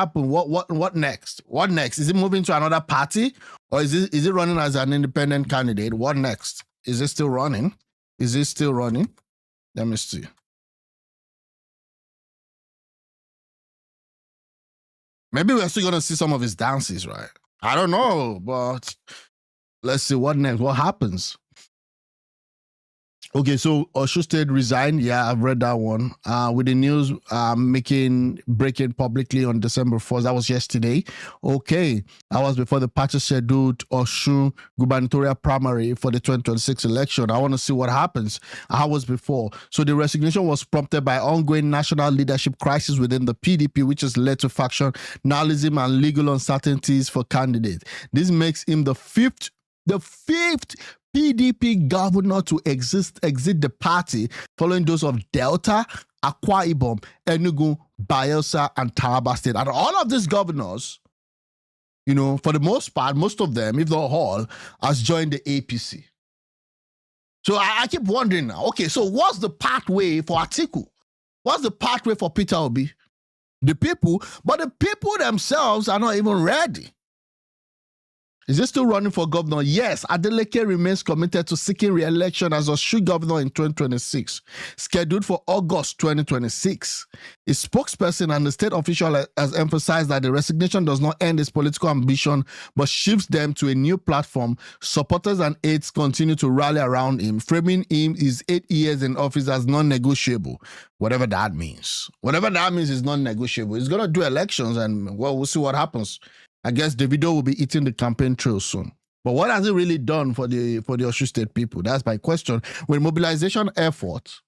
next? What next? Is it moving to another party, or is it running as an independent candidate? What next? Is it still running? Let me see. Maybe we're still going to see some of his dances, right? I don't know, but let's see what next. What happens? Okay, so Osun State resigned. Yeah, I've read that one. With the news breaking publicly on December 4th. That was yesterday. Okay, that was before the party scheduled Osun gubernatorial primary for the 2026 election. I want to see what happens. How was before? So the resignation was prompted by ongoing national leadership crisis within the PDP, which has led to factionalism and legal uncertainties for candidates. This makes him the fifth PDP governor to exit the party, following those of Delta, Akwa Ibom, Enugu, Bayelsa, and Taraba State. And all of these governors, for the most part, most of them, if not all, has joined the APC. So I keep wondering now, okay, so what's the pathway for Atiku? What's the pathway for Peter Obi? The people themselves are not even ready. Is he still running for governor? Yes, Adeleke remains committed to seeking re-election as Osun governor in 2026, scheduled for August 2026. His spokesperson and the state official has emphasized that the resignation does not end his political ambition, but shifts them to a new platform. Supporters and aides continue to rally around him, framing him his 8 years in office as non-negotiable. Whatever that means. Whatever that means is non-negotiable. He's going to do elections, and we'll see what happens. I guess Davido will be eating the campaign trail soon. But what has it really done for the Osun State people? That's my question. With mobilization efforts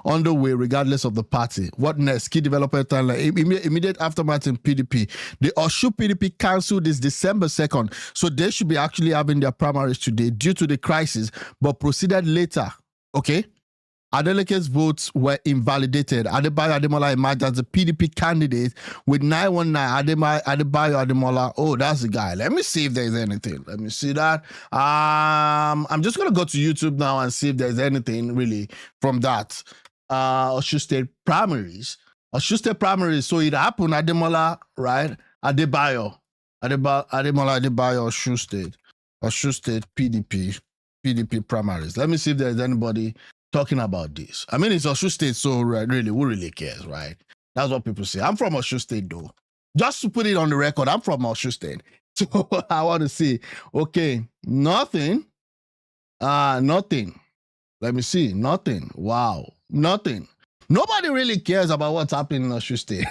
underway regardless of the party, what next? Key development timeline. Immediate aftermath in PDP. The Osun PDP cancelled this December 2nd, so they should be actually having their primaries today due to the crisis, but proceeded later. Okay? Adeleke's votes were invalidated. Adebayo Ademola emerged as the PDP candidate with 919. Adebayo Ademola. Oh, that's the guy. Let me see if there's anything. Let me see that. I'm just going to go to YouTube now and see if there's anything really from that Osun State primaries. Osun State primaries. So it happened Ademola, right? Adebayo, Ademola Adebayo, Osun State PDP primaries. Let me see if there's anybody talking about this. I mean, it's Osun State, so really, who really cares, right? That's what people say. I'm from Osun State, though. Just to put it on the record, I'm from Osun State. So I want to see. Okay, nothing. Nothing. Let me see. Nothing. Wow. Nothing. Nobody really cares about what's happening in Osun State.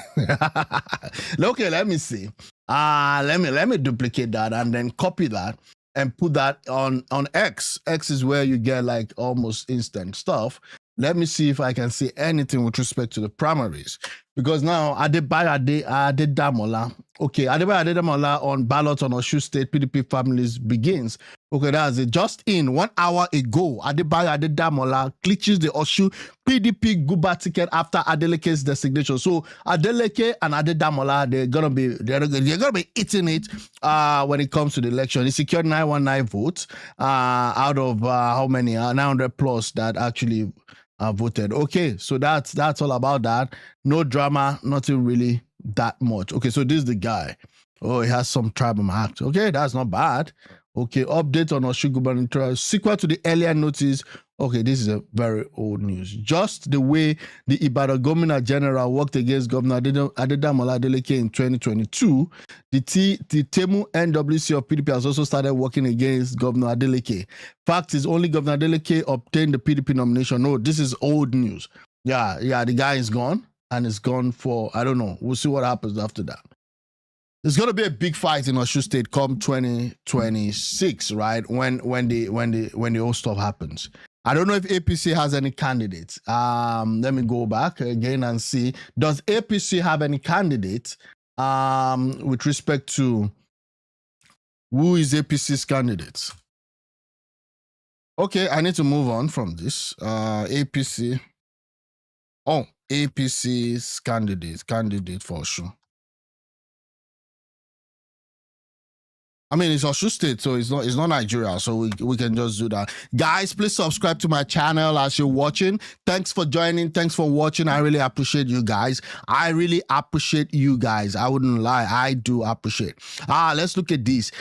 Okay, let me see. Let me duplicate that and then copy that and put that on X. X is where you get like almost instant stuff. Let me see if I can see anything with respect to the primaries. Because now Adebayo Adedamola. Okay, Adebayo Adedamola on ballot on Osun State PDP families begins. Okay, that's it. Just in 1 hour ago, Adebayo Adedamola clinches the Osun PDP Guba ticket after Adeleke's designation. So Adeleke and Adedamola, they're gonna be eating it when it comes to the election. He secured 919 votes out of how many? 900 plus that actually voted. Okay, so that's all about that. No drama, nothing really that much. Okay, so this is the guy. Oh, he has some tribal act. Okay, that's not bad. Okay, update on Osun gubernatorial sequel to the earlier notice. Okay, this is a very old news. Just the way the Ibadan Governor General worked against Governor Adedamola Adeleke in 2022, the Temu NWC of PDP has also started working against Governor Adeleke. Fact is, only Governor Adeleke obtained the PDP nomination. No, this is old news. Yeah, the guy is gone, and it's gone for, I don't know. We'll see what happens after that. There's going to be a big fight in Osun State come 2026, right? When the whole stuff happens. I don't know if APC has any candidates. Let me go back again and see. Does APC have any candidates with respect to who is APC's candidates? Okay, I need to move on from this. APC. Oh, APC's candidate for Osun. I mean, it's Osun State, so it's not Nigeria, so we can just do that. Guys, please subscribe to my channel as you're watching. Thanks for joining. Thanks for watching. I really appreciate you guys. I wouldn't lie. I do appreciate. Let's look at this.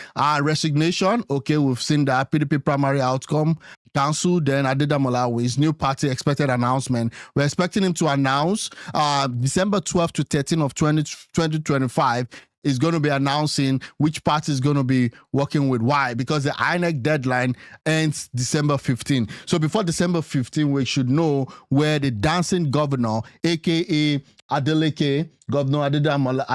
Resignation. Okay, we've seen the PDP primary outcome. Council, then Adedamola wins. New party expected announcement. We're expecting him to announce December 12th to 13th of 2025. Is going to be announcing which party is going to be working with. Why? Because the INEC deadline ends December 15. So before December 15, we should know where the dancing governor, aka Adeleke, Governor Ademola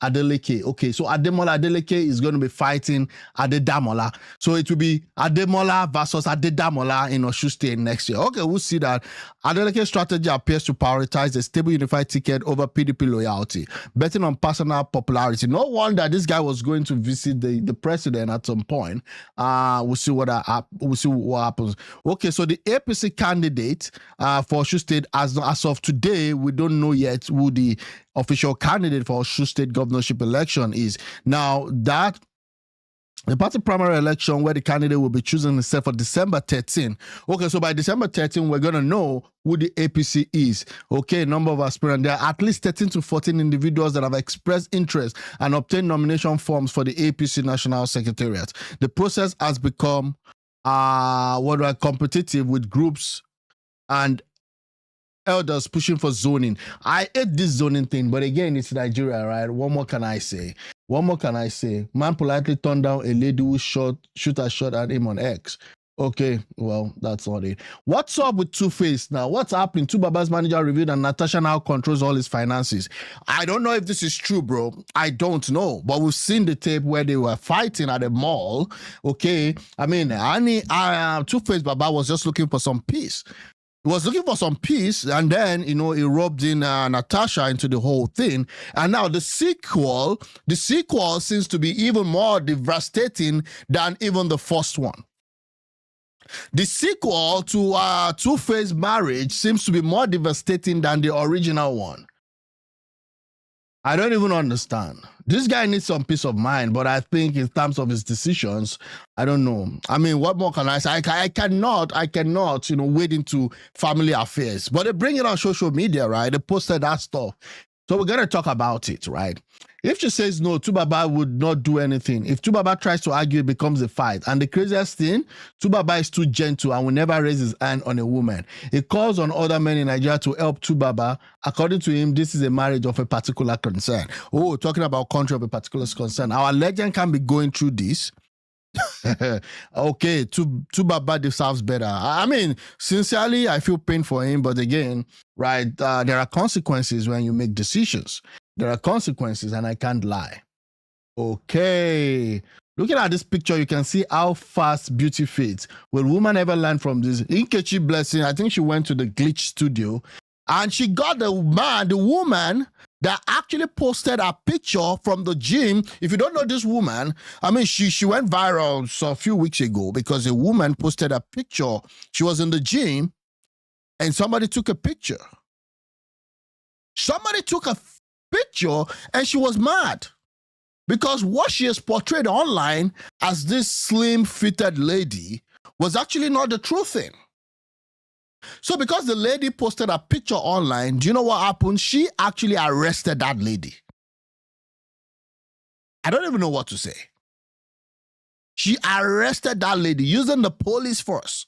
Adeleke. Okay, so Ademola Adeleke is going to be fighting Adedamola. So it will be Ademola versus Adedamola in Osun State next year. Okay, we'll see that. Adeleke's strategy appears to prioritize the stable unified ticket over PDP loyalty, betting on personal popularity. No wonder this guy was going to visit the president at some point. We'll see what happens. Okay, so the APC candidate for Osun State, as of today, we don't know yet who the official candidate for Osun State governorship election is. Now that the party primary election where the candidate will be chosen is set for December 13. Okay, so by December 13, we're going to know who the APC is. Okay, number of aspirants. There are at least 13 to 14 individuals that have expressed interest and obtained nomination forms for the APC National Secretariat. The process has become competitive with groups and elders pushing for zoning. I hate this zoning thing, but again, it's Nigeria, right? What more can I say? Man politely turned down a lady who shoot a shot at him on X. Okay, well, that's not it. What's up with Two-Face now? What's happening? Two Baba's manager revealed that Natasha now controls all his finances. I don't know if this is true, bro. I don't know. But we've seen the tape where they were fighting at a mall. Okay, I mean, Two-Face Baba was just looking for some peace. He was looking for some peace, and then, he rubbed in Natasha into the whole thing. And now the sequel seems to be even more devastating than even the first one. The sequel to Two-Face marriage seems to be more devastating than the original one. I don't even understand. This guy needs some peace of mind, but I think in terms of his decisions, I don't know. I mean, what more can I say? I cannot, wade into family affairs. But they bring it on social media, right? They posted that stuff. So we're going to talk about it, right? If she says no, Tubaba would not do anything. If Tubaba tries to argue, it becomes a fight. And the craziest thing, Tubaba is too gentle and will never raise his hand on a woman. He calls on other men in Nigeria to help Tubaba. According to him, this is a marriage of a particular concern. Oh, talking about country of a particular concern. Our legend can be going through this. Okay, Tubaba deserves better. I mean, sincerely, I feel pain for him. But again, right, there are consequences when you make decisions. There are consequences, and I can't lie. Okay. Looking at this picture, you can see how fast beauty fades. Will woman ever learn from this? Nkechi Blessing, I think she went to the Glitch studio, and she got the woman that actually posted a picture from the gym. If you don't know this woman, I mean, she went viral a few weeks ago because a woman posted a picture. She was in the gym, and somebody took a picture. Somebody took a picture, and she was mad because what she has portrayed online as this slim-fitted lady was actually not the true thing. So because the lady posted a picture online, do you know what happened? She actually arrested that lady. I don't even know what to say. She arrested that lady using the police force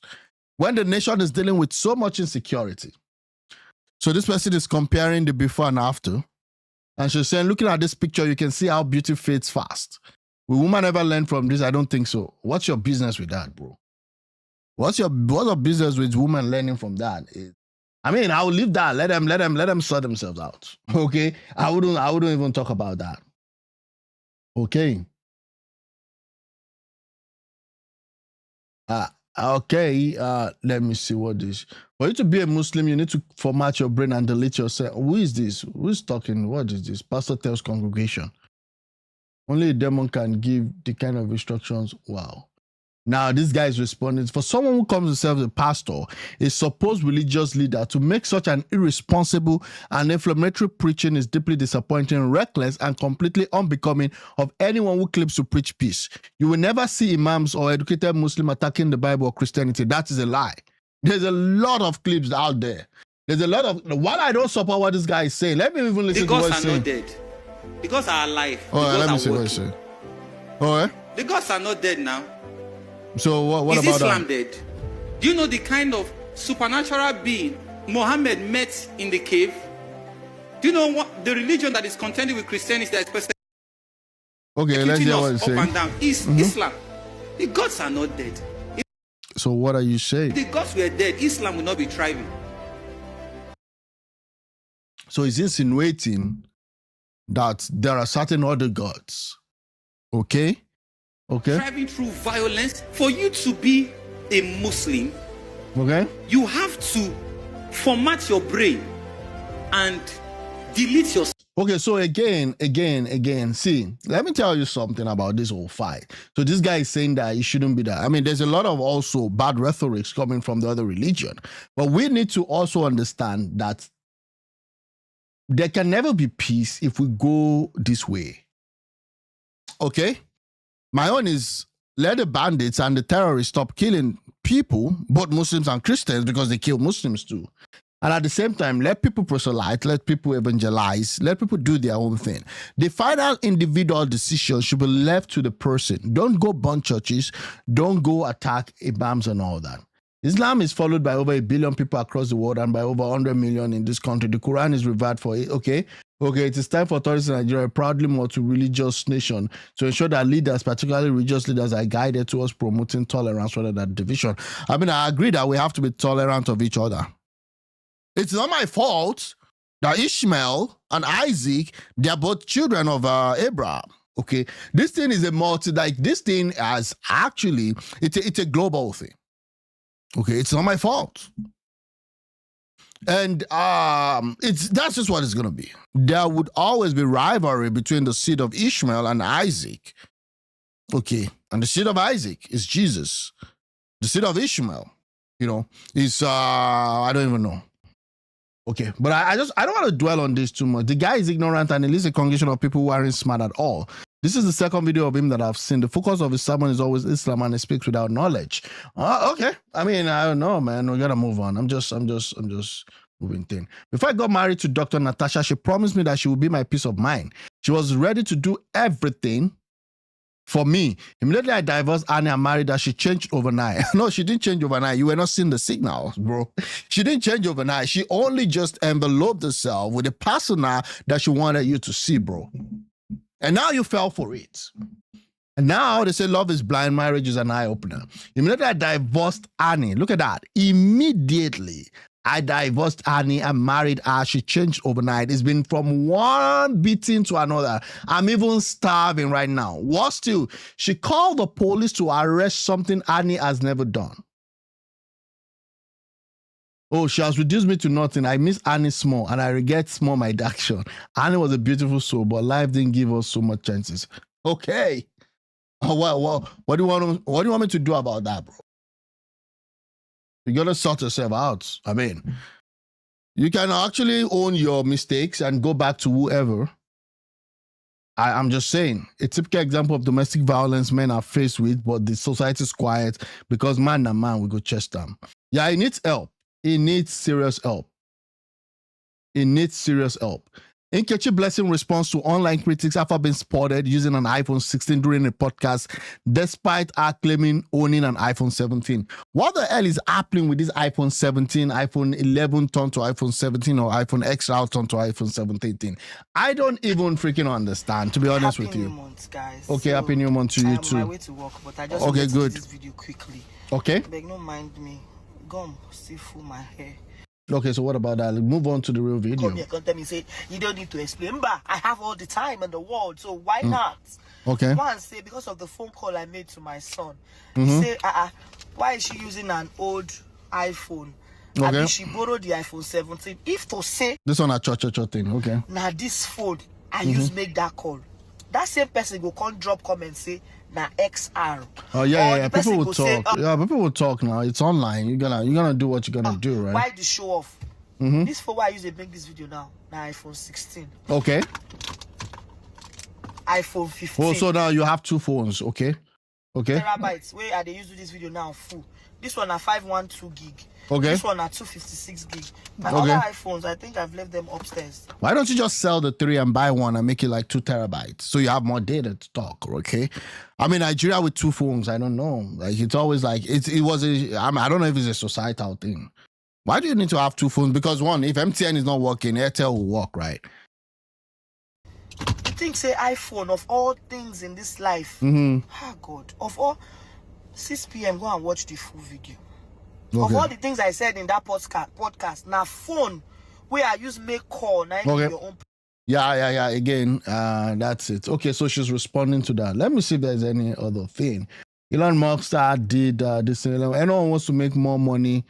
when the nation is dealing with so much insecurity. So this person is comparing the before and after. And she's saying, looking at this picture, you can see how beauty fades fast. Will woman ever learn from this? I don't think so. What's your business with that, bro? What's your business with women learning from that? I mean, I will leave that. Let them sort themselves out. Okay? I wouldn't even talk about that. Okay. Let me see what this. For you to be a Muslim, you need to format your brain and delete yourself. Who is this? Who's talking? What is this? Pastor tells congregation. Only a demon can give the kind of instructions. Wow. Now, this guy is responding. For someone who calls himself a pastor, a supposed religious leader, to make such an irresponsible and inflammatory preaching is deeply disappointing, reckless, and completely unbecoming of anyone who claims to preach peace. You will never see imams or educated Muslims attacking the Bible or Christianity. That is a lie. There's a lot of clips out there. There's a lot of... While I don't support what this guy is saying, let me even listen to what he's saying. The gods are not dead. The gods are alive. Oh, let me see what he's saying. Oh, eh? The gods are not dead now. So what is about Islam dead? Do you know the kind of supernatural being Muhammad met in the cave? Do you know what the religion that is contending with Christianity that is okay, let's hear what he's up saying. And down is Islam. The gods are not dead. So what are you saying? If the gods were dead, Islam would not be thriving. So he's insinuating that there are certain other gods. Okay? Okay. Driving through violence. For you to be a Muslim, okay, you have to format your brain and delete your. Okay, so again, see, let me tell you something about this whole fight. So this guy is saying that it shouldn't be that. I mean, there's a lot of also bad rhetorics coming from the other religion, but we need to also understand that there can never be peace if we go this way. Okay? My own is let the bandits and the terrorists stop killing people, both Muslims and Christians, because they kill Muslims too. And at the same time, let people proselyte, let people evangelize, let people do their own thing. The final individual decision should be left to the person. Don't go burn churches. Don't go attack imams and all that. Islam is followed by over 1 billion people across the world and by over 100 million in this country. The Quran is revered for it. Okay, it is time for authorities in Nigeria, proudly multi-religious nation, to ensure that leaders, particularly religious leaders, are guided towards promoting tolerance rather than division. I mean, I agree that we have to be tolerant of each other. It's not my fault that Ishmael and Isaac, they're both children of Abraham. Okay, this thing is this thing has actually, it's a global thing. Okay, it's not my fault. And that's just what it's going to be. There would always be rivalry between the seed of Ishmael and Isaac. Okay, and the seed of Isaac is Jesus. The seed of Ishmael, is, I don't even know. Okay, but I don't want to dwell on this too much. The guy is ignorant and he leads a congregation of people who aren't smart at all. This is the second video of him that I've seen. The focus of his sermon is always Islam and he speaks without knowledge. Okay. I mean, I don't know, man. We gotta move on. I'm just moving thing. Before I got married to Dr. Natasha, she promised me that she would be my peace of mind. She was ready to do everything for me. Immediately I divorced Annie and married her. She changed overnight. No, she didn't change overnight. You were not seeing the signals, bro. She didn't change overnight. She only just enveloped herself with a persona that she wanted you to see, bro. And now you fell for it. And now they say love is blind, marriage is an eye-opener. Immediately I divorced Annie. Look at that. Immediately I divorced Annie and married her. She changed overnight. It's been from one beating to another. I'm even starving right now. Worse still, she called the police to arrest something Annie has never done. Oh, she has reduced me to nothing. I miss Annie small and I regret small my action. Annie was a beautiful soul, but life didn't give us so much chances. Okay. What do you want me to do about that, bro? You gotta sort yourself out. I mean, you can actually own your mistakes and go back to whoever. I'm just saying, a typical example of domestic violence men are faced with, but the society is quiet because man and man will go chest them. Yeah, he needs help. He needs serious help. He needs serious help. Nkechi Blessing responds to online critics after being spotted using an iPhone 16 during a podcast, despite her claiming owning an iPhone 17. What the hell is happening with this iPhone 17, iPhone 11 turned to iPhone 17, or iPhone XR turned to iPhone 17? I don't even freaking understand, to be honest with you. Happy New Month, guys. Okay, so, Happy New Month to you too. I'm on my way to work, but I just okay, good. This video quickly. Okay. Beg, don't mind me. Gum still full my hair. Okay, so what about that? Move on to the real video. Come here, come tell me, say, you don't need to explain, but I have all the time in the world, so why not? Okay. One say, because of the phone call I made to my son, he say, why is she using an old iPhone? Okay. I mean, she borrowed the iPhone 17. If to say, this one a cho thing, okay. Now this phone, I use make that call. That same person go come drop comment say, na XR. Oh yeah. People will talk. People will talk now. It's online. You're gonna do what you're gonna do, right? Why the show off? This phone I use to make this video now. Na iPhone 16. Okay. iPhone 15. Oh, so now you have two phones, okay? Okay. Terabytes. Where are they use to this video now full? This one are 512 gig. Okay. This one are 256 gig. My other iPhones, I think I've left them upstairs. Why don't you just sell the 3 and buy one and make it like 2 terabytes so you have more data to talk, okay? I mean, Nigeria with 2 phones, I don't know. Like, it's always like, I don't know if it's a societal thing. Why do you need to have 2 phones? Because one, if MTN is not working, Airtel will work, right? You think, say, iPhone, of all things in this life, God, of all, 6 p.m., go and watch the full video. Okay. Of all the things I said in that podcast, now phone where I use make call, now your own. Yeah. Again, that's it. Okay, so she's responding to that. Let me see if there's any other thing. Elon Musk did this. Anyone wants to make more money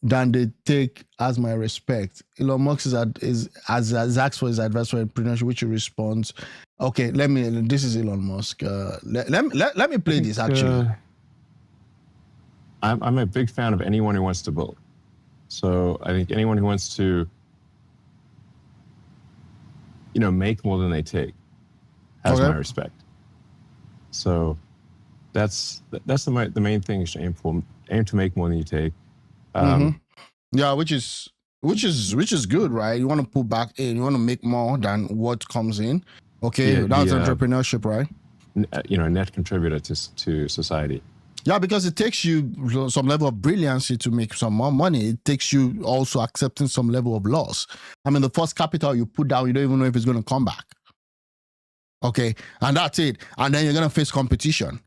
than they take as my respect. Elon Musk is asked for his advice for entrepreneurship, which he responds. Okay, this is Elon Musk. Let me play this actually. I'm a big fan of anyone who wants to build. So I think anyone who wants to, make more than they take has my respect. So that's the main thing you should aim for. Aim to make more than you take. Yeah, which is good, right? You want to put back in, you want to make more than what comes in. Okay, that's entrepreneurship, right? Net contributor to society. Yeah, because it takes you some level of brilliancy to make some more money. It takes you also accepting some level of loss. I mean, the first capital you put down, you don't even know if it's going to come back. Okay, and that's it. And then you're going to face competition.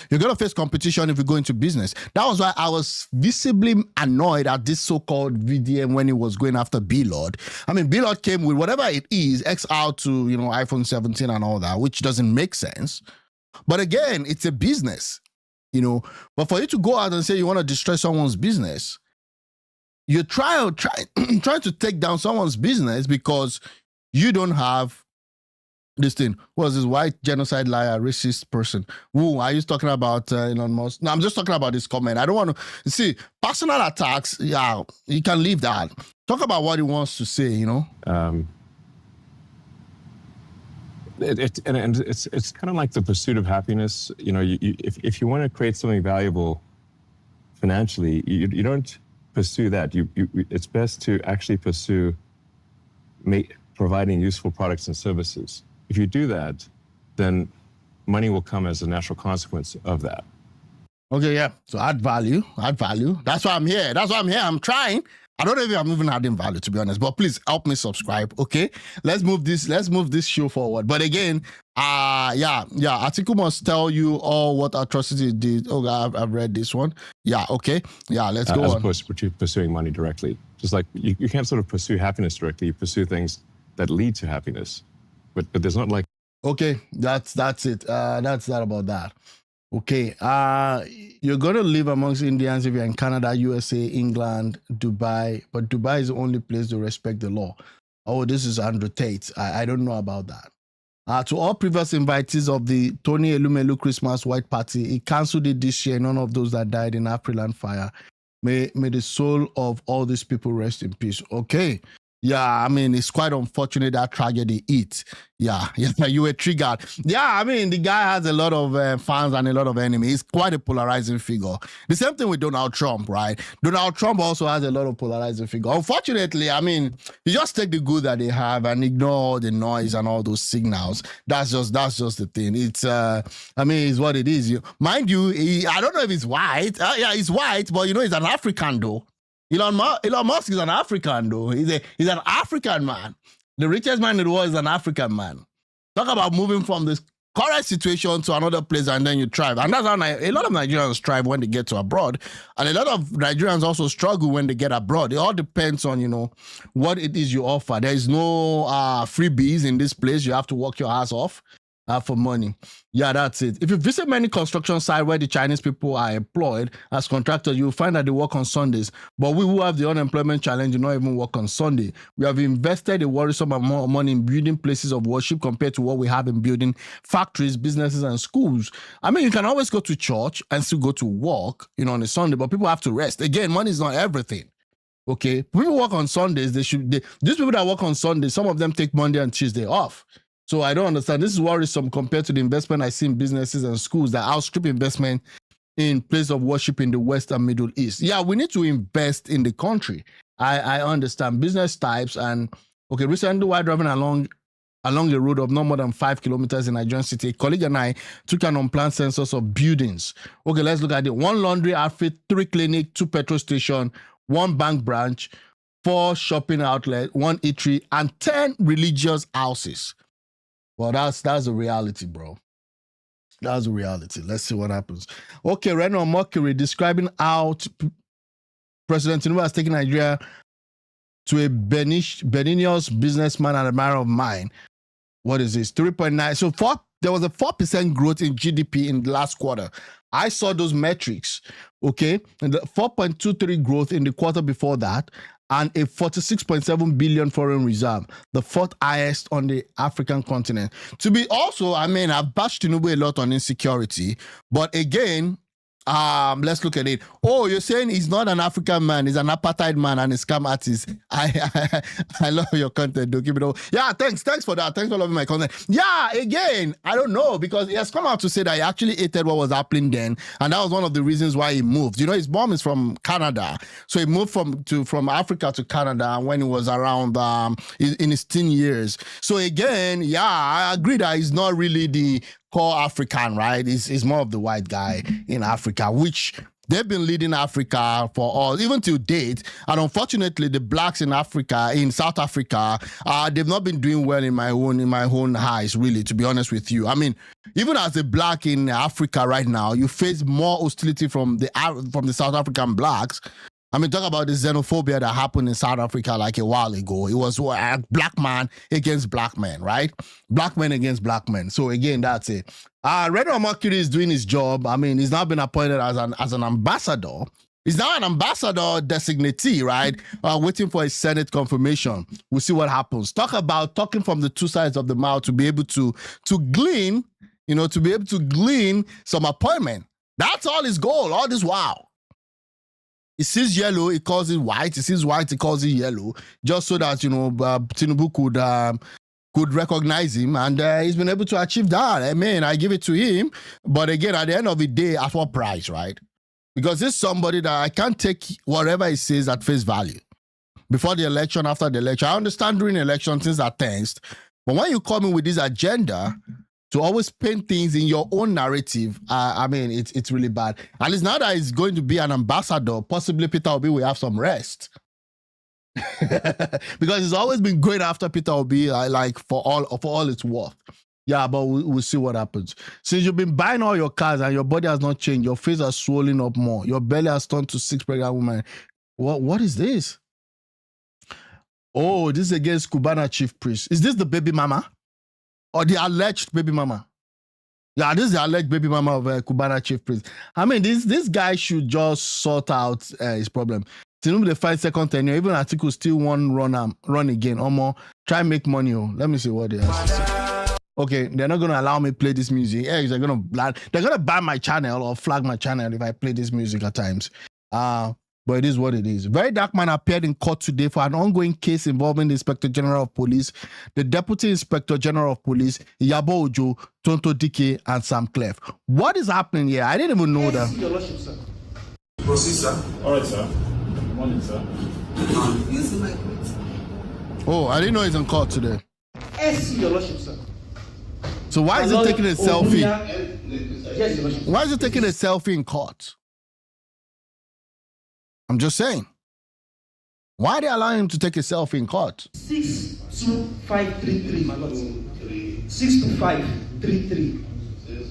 You're going to face competition if you go into business. That was why I was visibly annoyed at this so-called VDM when he was going after B-Lord. I mean, B-Lord came with whatever it is, XR to, iPhone 17 and all that, which doesn't make sense. But again, it's a business. But for you to go out and say you want to destroy someone's business, you're trying to take down someone's business because you don't have this thing was this white genocide liar, racist person. Who are you talking about? Elon Musk? No, I'm just talking about this comment. I don't want to see personal attacks. Yeah, you can leave that. Talk about what he wants to say. It's kind of like the pursuit of happiness. If you want to create something valuable financially, you don't pursue that. It's best to actually pursue providing useful products and services. If you do that, then money will come as a natural consequence of that. Okay, yeah. So add value. That's why I'm here. I'm trying. I don't know if I'm even adding value, to be honest, but please help me subscribe. Okay, let's move this show forward. But again, Atiku must tell you all what atrocity it did. Oh, I've read this one. Yeah, okay, yeah, let's go as on. Opposed to pursuing money directly. Just like you can't sort of pursue happiness directly. You pursue things that lead to happiness, but there's not like. Okay, that's it. That's that about that. Okay, you're going to live amongst Indians if you're in Canada, USA, England, Dubai, but Dubai is the only place to respect the law. Oh, this is Andrew Tate. I don't know about that. To all previous invitees of the Tony Elumelu Christmas White Party, he cancelled it this year. None of those that died in Apriland fire. May the soul of all these people rest in peace. Okay. Yeah, I mean, it's quite unfortunate that tragedy hit. Yeah, you were triggered. Yeah, I mean, the guy has a lot of fans and a lot of enemies. He's quite a polarizing figure. The same thing with Donald Trump, right? Donald Trump also has a lot of polarizing figure. Unfortunately, I mean, you just take the good that they have and ignore all the noise and all those signals. That's just the thing. It's, it's what it is. Mind you, I don't know if he's white. Yeah, he's white, but he's an African though. Elon Musk is an African, though. He's an African man. The richest man in the world is an African man. Talk about moving from this current situation to another place and then you thrive. And that's how a lot of Nigerians thrive when they get to abroad. And a lot of Nigerians also struggle when they get abroad. It all depends on, what it is you offer. There is no freebies in this place. You have to work your ass off for money. Yeah, that's it. If you visit many construction sites where the Chinese people are employed as contractors, you'll find that they work on Sundays. But we who have the unemployment challenge do not even work on Sunday. We have invested a worrisome amount of money in building places of worship compared to what we have in building factories, businesses, and schools. I mean, you can always go to church and still go to work, on a Sunday, but people have to rest. Again, money is not everything. Okay, people work on Sundays. These people that work on Sundays, some of them take Monday and Tuesday off. So I don't understand. This is worrisome compared to the investment I see in businesses and schools that outstrip investment in place of worship in the West and Middle East. Yeah, we need to invest in the country. I understand business types and recently while driving along a road of no more than 5 kilometers in Nigerian city, a colleague and I took an unplanned census of buildings. Okay, let's look at it. 1 laundry outfit, 3 clinic, 2 petrol station, 1 bank branch, 4 shopping outlet, 1 eatery, and 10 religious houses. Well, that's the reality, bro. That's the reality. Let's see what happens. Okay, Reno Mercury describing how President Tinubu has taken Nigeria to a Benignos businessman and a matter of mind. What is this? 3.9. So there was a 4% growth in GDP in the last quarter. I saw those metrics, okay? And the 4.23 growth in the quarter before that, and a 46.7 billion foreign reserve, the 4th highest on the African continent. To be also, I've bashed Tinubu a lot on insecurity, but again, let's look at it. Oh, you're saying he's not an African man, he's an apartheid man and a scam artist. I love your content, though. Keep it up. Yeah, thanks for that. Thanks for loving my content. Yeah, again, I don't know, because he has come out to say that he actually hated what was happening then, and that was one of the reasons why he moved. His mom is from Canada, so he moved from Africa to Canada when he was around in his teen years. So again, yeah, I agree that he's not really the core African, right? He's more of the white guy in Africa, which they've been leading Africa for all, even to date. And unfortunately, the blacks in Africa, in South Africa, they've not been doing well in my own eyes, really, to be honest with you. I mean, even as a black in Africa right now, you face more hostility from the South African blacks. I mean, talk about the xenophobia that happened in South Africa like a while ago. It was a black man against black men, right? Black men against black men. So again, that's it. Reno Mercury is doing his job. I mean, he's now been appointed as an ambassador He's now an ambassador designatee, right? Waiting for a Senate confirmation. We'll see what happens. Talking from the two sides of the mouth to be able to glean, to be able to glean some appointment. That's all his goal, all this while. He sees yellow, he calls it white. He sees white, he calls it yellow, just so that, Tinubu could recognize him, and he's been able to achieve that. I mean, I give it to him, but again, at the end of the day, at what price, right? Because this is somebody that I can't take whatever he says at face value. Before the election, after the election, I understand during the election things are tensed, but when you come in with this agenda to always paint things in your own narrative, I mean, it's really bad. And it's not that he's going to be an ambassador. Possibly Peter Obi will have some rest. Because he's always been going after Peter Obi, like for all it's worth. Yeah, but we'll see what happens. Since you've been buying all your cars and your body has not changed, your face has swollen up more, your belly has turned to 6 pregnant women. What is this? Oh, this is against Cubana chief priest. Is this the baby mama? Or the alleged baby mama? Yeah, this is the alleged baby mama of Cubana chief priest. I mean, this guy should just sort out his problem. Tinubu they fight second tenure. Even Atiku still want run again. Or more, try and make money. Let me see what they have to say. Okay, they're not gonna allow me play this music. They're gonna ban my channel or flag my channel if I play this music at times. But it is what it is. Very Dark Man appeared in court today for an ongoing case involving the Inspector General of Police, the Deputy Inspector General of Police, Iyabo Ojo, Tonto Dike, and Sam Clef. What is happening here? I didn't even know that. Your Lordship, sir. Proceed, sir. All right, sir. Good morning, sir. Oh, I didn't know he's in court today. Yes, Your Lordship, sir. So why is he taking a selfie? Yes, Your Lordship. Why is he taking a selfie in court? I'm just saying. Why are they allowing him to take a selfie in court? 62533, my lord. 62533. Yes,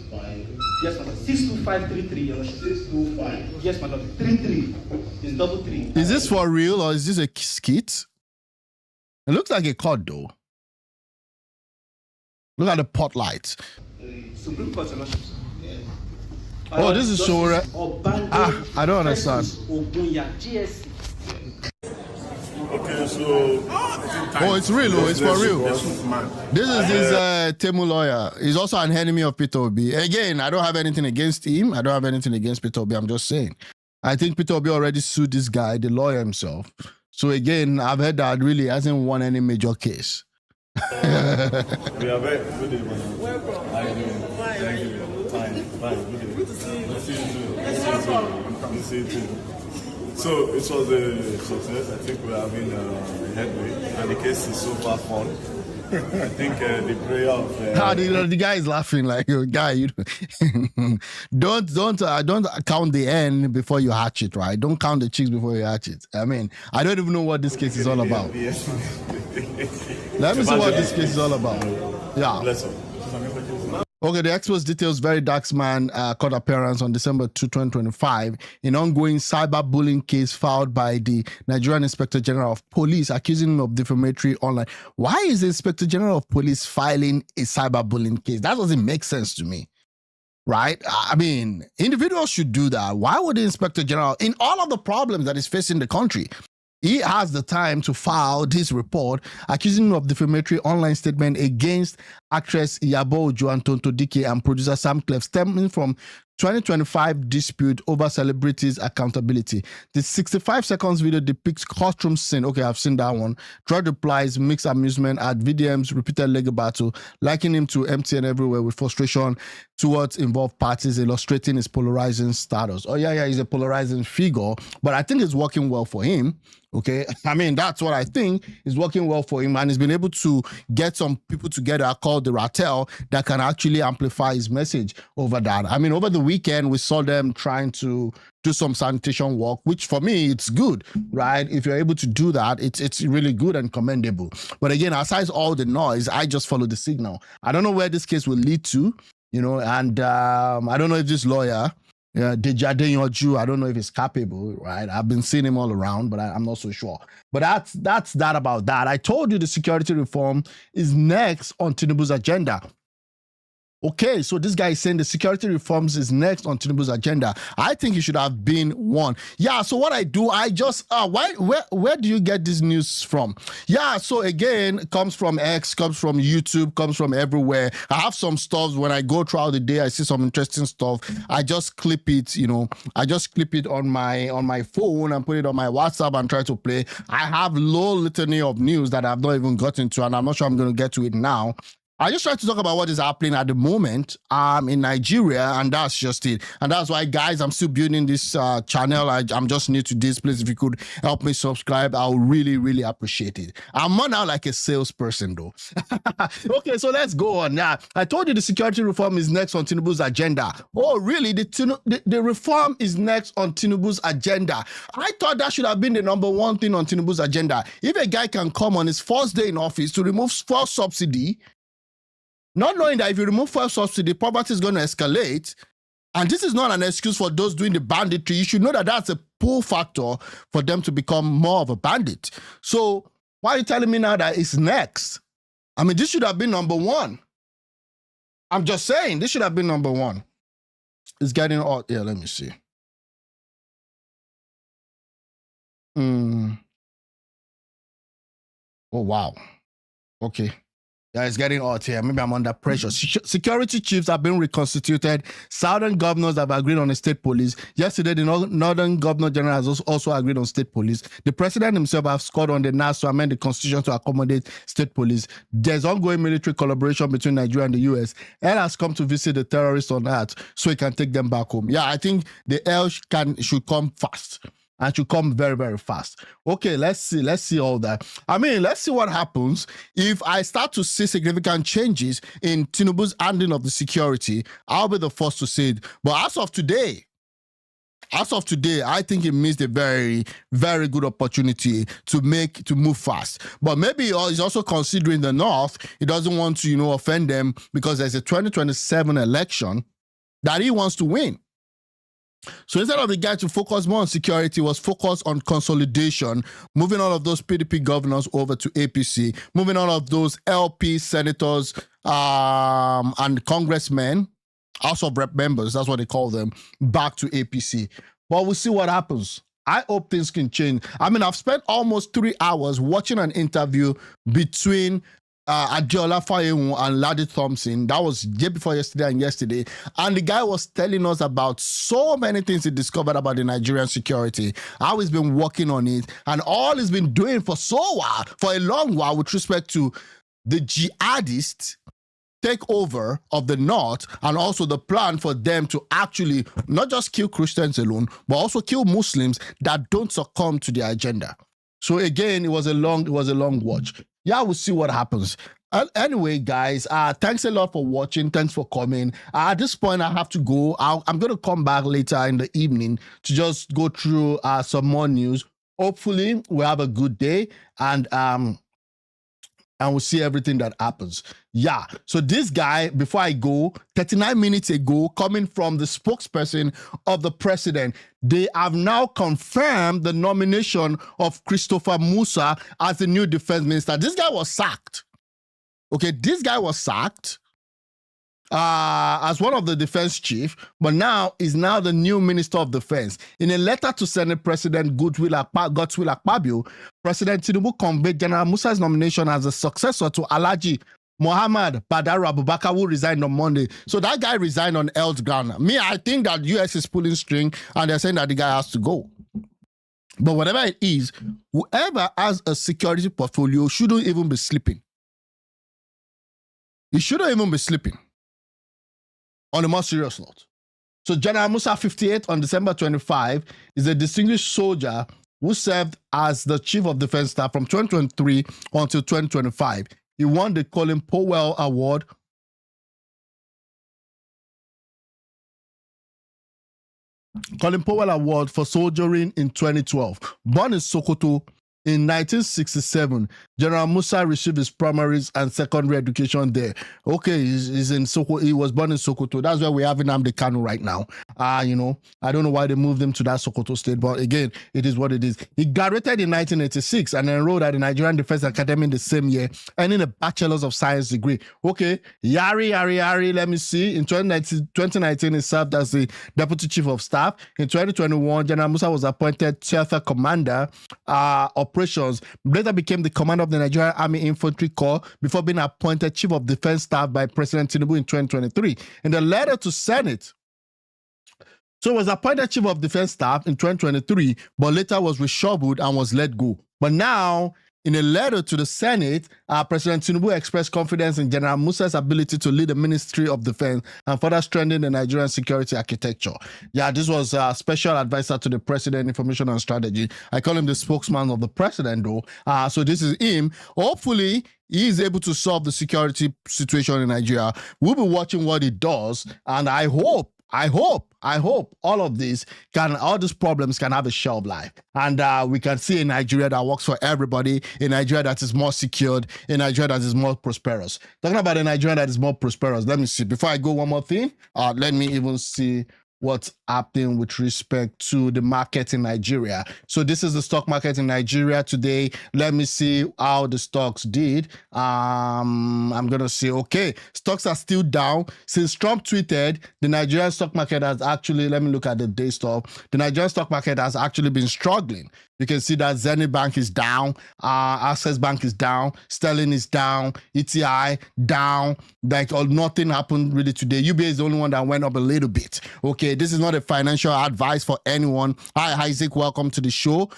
my lord. 62533, Your Lordship. 625. Yes, my lord. 33. It's double 3. Is this for real or is this a skit? It looks like a court though. Look at the pot lights. Supreme Court, Your Lordship. Oh, this is so. I don't understand. Okay, so. Oh, it's real. Oh, it's for real. This is his Temu lawyer. He's also an enemy of Peter Obi. Again, I don't have anything against him. I don't have anything against Peter Obi. I'm just saying. I think Peter Obi already sued this guy, the lawyer himself. So again, I've heard that really hasn't won any major case. We are very good evening. Welcome. How are you doing? Fine. Thank you. Fine. Good to see you. Good to see you too. Good to see you too. So it was a success. I think we are having a headway, and the case is so far fun. I think the prayer of the guy is laughing like, guy, you don't count the end before you hatch it, right? Don't count the chicks before you hatch it. I mean, I don't even know what this case is all about. Let me see what this case is all about. Yeah. Okay, the Expos details Very Dark Man court appearance on December 2, 2025 in ongoing cyberbullying case filed by the Nigerian Inspector General of Police accusing him of defamatory online. Why is the Inspector General of Police filing a cyberbullying case? That doesn't make sense to me. Right? I mean, individuals should do that. Why would the Inspector General, in all of the problems that is facing the country, he has the time to file this report accusing him of defamatory online statement against actress Iyabo Ojo and Tonto Dike and producer Sam Clef stemming from 2025 dispute over celebrities' accountability. The 65 seconds video depicts courtroom scene. Okay, I've seen that one. Drug replies, mixed amusement at VDM's repeated legal battle, likening him to MTN everywhere with frustration towards involved parties, illustrating his polarizing status. Oh, yeah, he's a polarizing figure, but I think it's working well for him. Okay, I mean, that's what I think is working well for him, and he's been able to get some people together called the Rattel that can actually amplify his message over that. I mean, over the weekend, we saw them trying to do some sanitation work, which for me, it's good, right? If you're able to do that, it's really good and commendable. But again, aside all the noise, I just follow the signal. I don't know where this case will lead to, and I don't know if this lawyer, Dejade Yoju, I don't know if he's capable, right? I've been seeing him all around, but I'm not so sure. But that's that about that. I told you the security reform is next on Tinubu's agenda. Okay, so this guy is saying the security reforms is next on Tinubu's agenda. I think it should have been one. Yeah, so what I do, I just, where do you get this news from? Yeah, so again, comes from X, comes from YouTube, comes from everywhere. I have some stuff when I go throughout the day, I see some interesting stuff. I just clip it, I just clip it on my phone and put it on my WhatsApp and try to play. I have low litany of news that I've not even gotten to, and I'm not sure I'm going to get to it now. I just try to talk about what is happening at the moment in Nigeria, and that's just it. And that's why, guys, I'm still building this channel. I'm just new to this. Please, if you could help me subscribe, I would really, really appreciate it. I'm more now like a salesperson, though. Okay, so let's go on now. I told you the security reform is next on Tinubu's agenda. Oh, really? The reform is next on Tinubu's agenda. I thought that should have been the number one thing on Tinubu's agenda. If a guy can come on his first day in office to remove fuel subsidy, not knowing that if you remove fuel subsidy, poverty is going to escalate. And this is not an excuse for those doing the banditry. You should know that that's a pull factor for them to become more of a bandit. So why are you telling me now that it's next? I mean, this should have been number one. I'm just saying, this should have been number one. It's getting odd. Yeah, let me see. Oh, wow. Okay. Yeah, it's getting hot here. Maybe I'm under pressure. Security chiefs have been reconstituted. Southern governors have agreed on a state police. Yesterday, the Northern Governor General has also agreed on state police. The president himself has scored on the NAS to amend the constitution to accommodate state police. There's ongoing military collaboration between Nigeria and the US. El has come to visit the terrorists on Earth so he can take them back home. Yeah, I think the El should come fast. And should come very, very fast. Okay, let's see all that. I mean, let's see what happens if I start to see significant changes in Tinubu's handling of the security. I'll be the first to say it. But as of today, I think he missed a very, very good opportunity to move fast. But maybe he's also considering the North. He doesn't want to, offend them because there's a 2027 election that he wants to win. So instead of the guy to focus more on security, was focused on consolidation, moving all of those PDP governors over to APC, moving all of those LP senators and congressmen, House of Rep members, that's what they call them, back to APC. But we'll see what happens. I hope things can change. I mean, I've spent almost 3 hours watching an interview between Adiola Fayehun and Ladi Thompson. That was day before yesterday and yesterday. And the guy was telling us about so many things he discovered about the Nigerian security, how he's been working on it, and all he's been doing for a long while with respect to the jihadist takeover of the North, and also the plan for them to actually not just kill Christians alone, but also kill Muslims that don't succumb to their agenda. So again, it was a long watch. Yeah, we'll see what happens. Anyway, guys, thanks a lot for watching. Thanks for coming. At this point, I have to go. I'm going to come back later in the evening to just go through some more news. Hopefully, we'll have a good day, and we'll see everything that happens. Yeah, so this guy, before I go, 39 minutes ago, coming from the spokesperson of the president, they have now confirmed the nomination of Christopher Musa as the new defense minister. This guy was sacked. Okay, this guy was sacked as one of the defense chief, but now is now the new minister of defense. In a letter to Senate President Godswill Akpabio, President Tinubu conveyed General Musa's nomination as a successor to Alhaji Muhammad Badar Abubakar, who resigned on Monday. So that guy resigned on health ground. I think that US is pulling string and they're saying that the guy has to go. But whatever it is, whoever has a security portfolio shouldn't even be sleeping. He shouldn't even be sleeping. On a more serious note. So General Musa, 58, on December 25, is a distinguished soldier who served as the Chief of Defense Staff from 2023 until 2025. He won the Colin Powell Award for soldiering in 2012. Born in Sokoto, In 1967, General Musa received his primaries and secondary education there. Okay, he's in Sokoto. He was born in Sokoto. That's where we have Nnamdi Kanu right now. I don't know why they moved him to that Sokoto state, but again, it is what it is. He graduated in 1986 and enrolled at the Nigerian Defense Academy in the same year, earning a Bachelor's of Science degree. Okay, Yari, let me see. In 2019, he served as the Deputy Chief of Staff. In 2021, General Musa was appointed Theater Commander, Operations, later became the commander of the Nigerian Army Infantry Corps before being appointed Chief of Defense Staff by President Tinubu in 2023. In the letter to Senate, so he was appointed Chief of Defense Staff in 2023, but later was reshuffled and was let go. But now, in a letter to the Senate, President Tinubu expressed confidence in General Musa's ability to lead the Ministry of Defense and further strengthen the Nigerian security architecture. Yeah, this was a special advisor to the President, Information and Strategy. I call him the spokesman of the President, though. So this is him. Hopefully, he is able to solve the security situation in Nigeria. We'll be watching what he does, and I hope all of this all these problems can have a shelf life. And we can see a Nigeria that works for everybody, a Nigeria that is more secured, a Nigeria that is more prosperous. Talking about a Nigeria that is more prosperous, let me see. Before I go, one more thing, let me even see what's happening with respect to the market in Nigeria. So this is the stock market in Nigeria today. Let me see how the stocks did. I'm going to say, okay, stocks are still down. Since Trump tweeted, the Nigerian stock market has actually, let me look at the day stock. The Nigerian stock market has actually been struggling. You can see that Zenith Bank is down, Access Bank is down, Sterling is down, ETI down, nothing happened really today. UBA is the only one that went up a little bit. Okay, this is not a financial advice for anyone. Hi, Isaac, welcome to the show.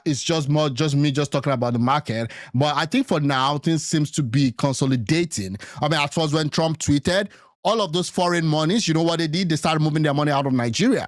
It's just me talking about the market. But I think for now, things seems to be consolidating. I mean, at first when Trump tweeted, all of those foreign monies, you know what they did? They started moving their money out of Nigeria.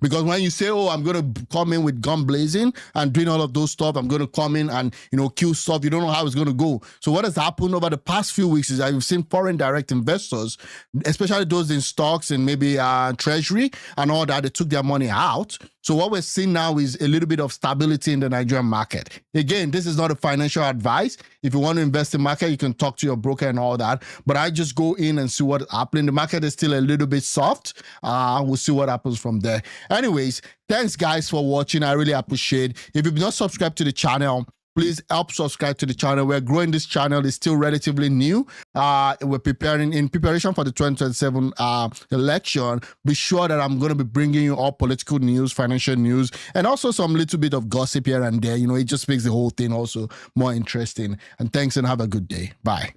Because when you say, oh, I'm going to come in with gun blazing and doing all of those stuff, I'm going to come in and, kill stuff, you don't know how it's going to go. So what has happened over the past few weeks is that you've seen foreign direct investors, especially those in stocks and maybe treasury and all that, they took their money out. So what we're seeing now is a little bit of stability in the Nigerian market. Again, this is not a financial advice. If you want to invest in market, you can talk to your broker and all that. But I just go in and see what's happening. The market is still a little bit soft. We'll see what happens from there. Anyways, thanks guys for watching. I really appreciate it. If you've not subscribed to the channel, please help subscribe to the channel. We're growing this channel. It's still relatively new. We're in preparation for the 2027 election. Be sure that I'm going to be bringing you all political news, financial news, and also some little bit of gossip here and there. It just makes the whole thing also more interesting. And thanks and have a good day. Bye.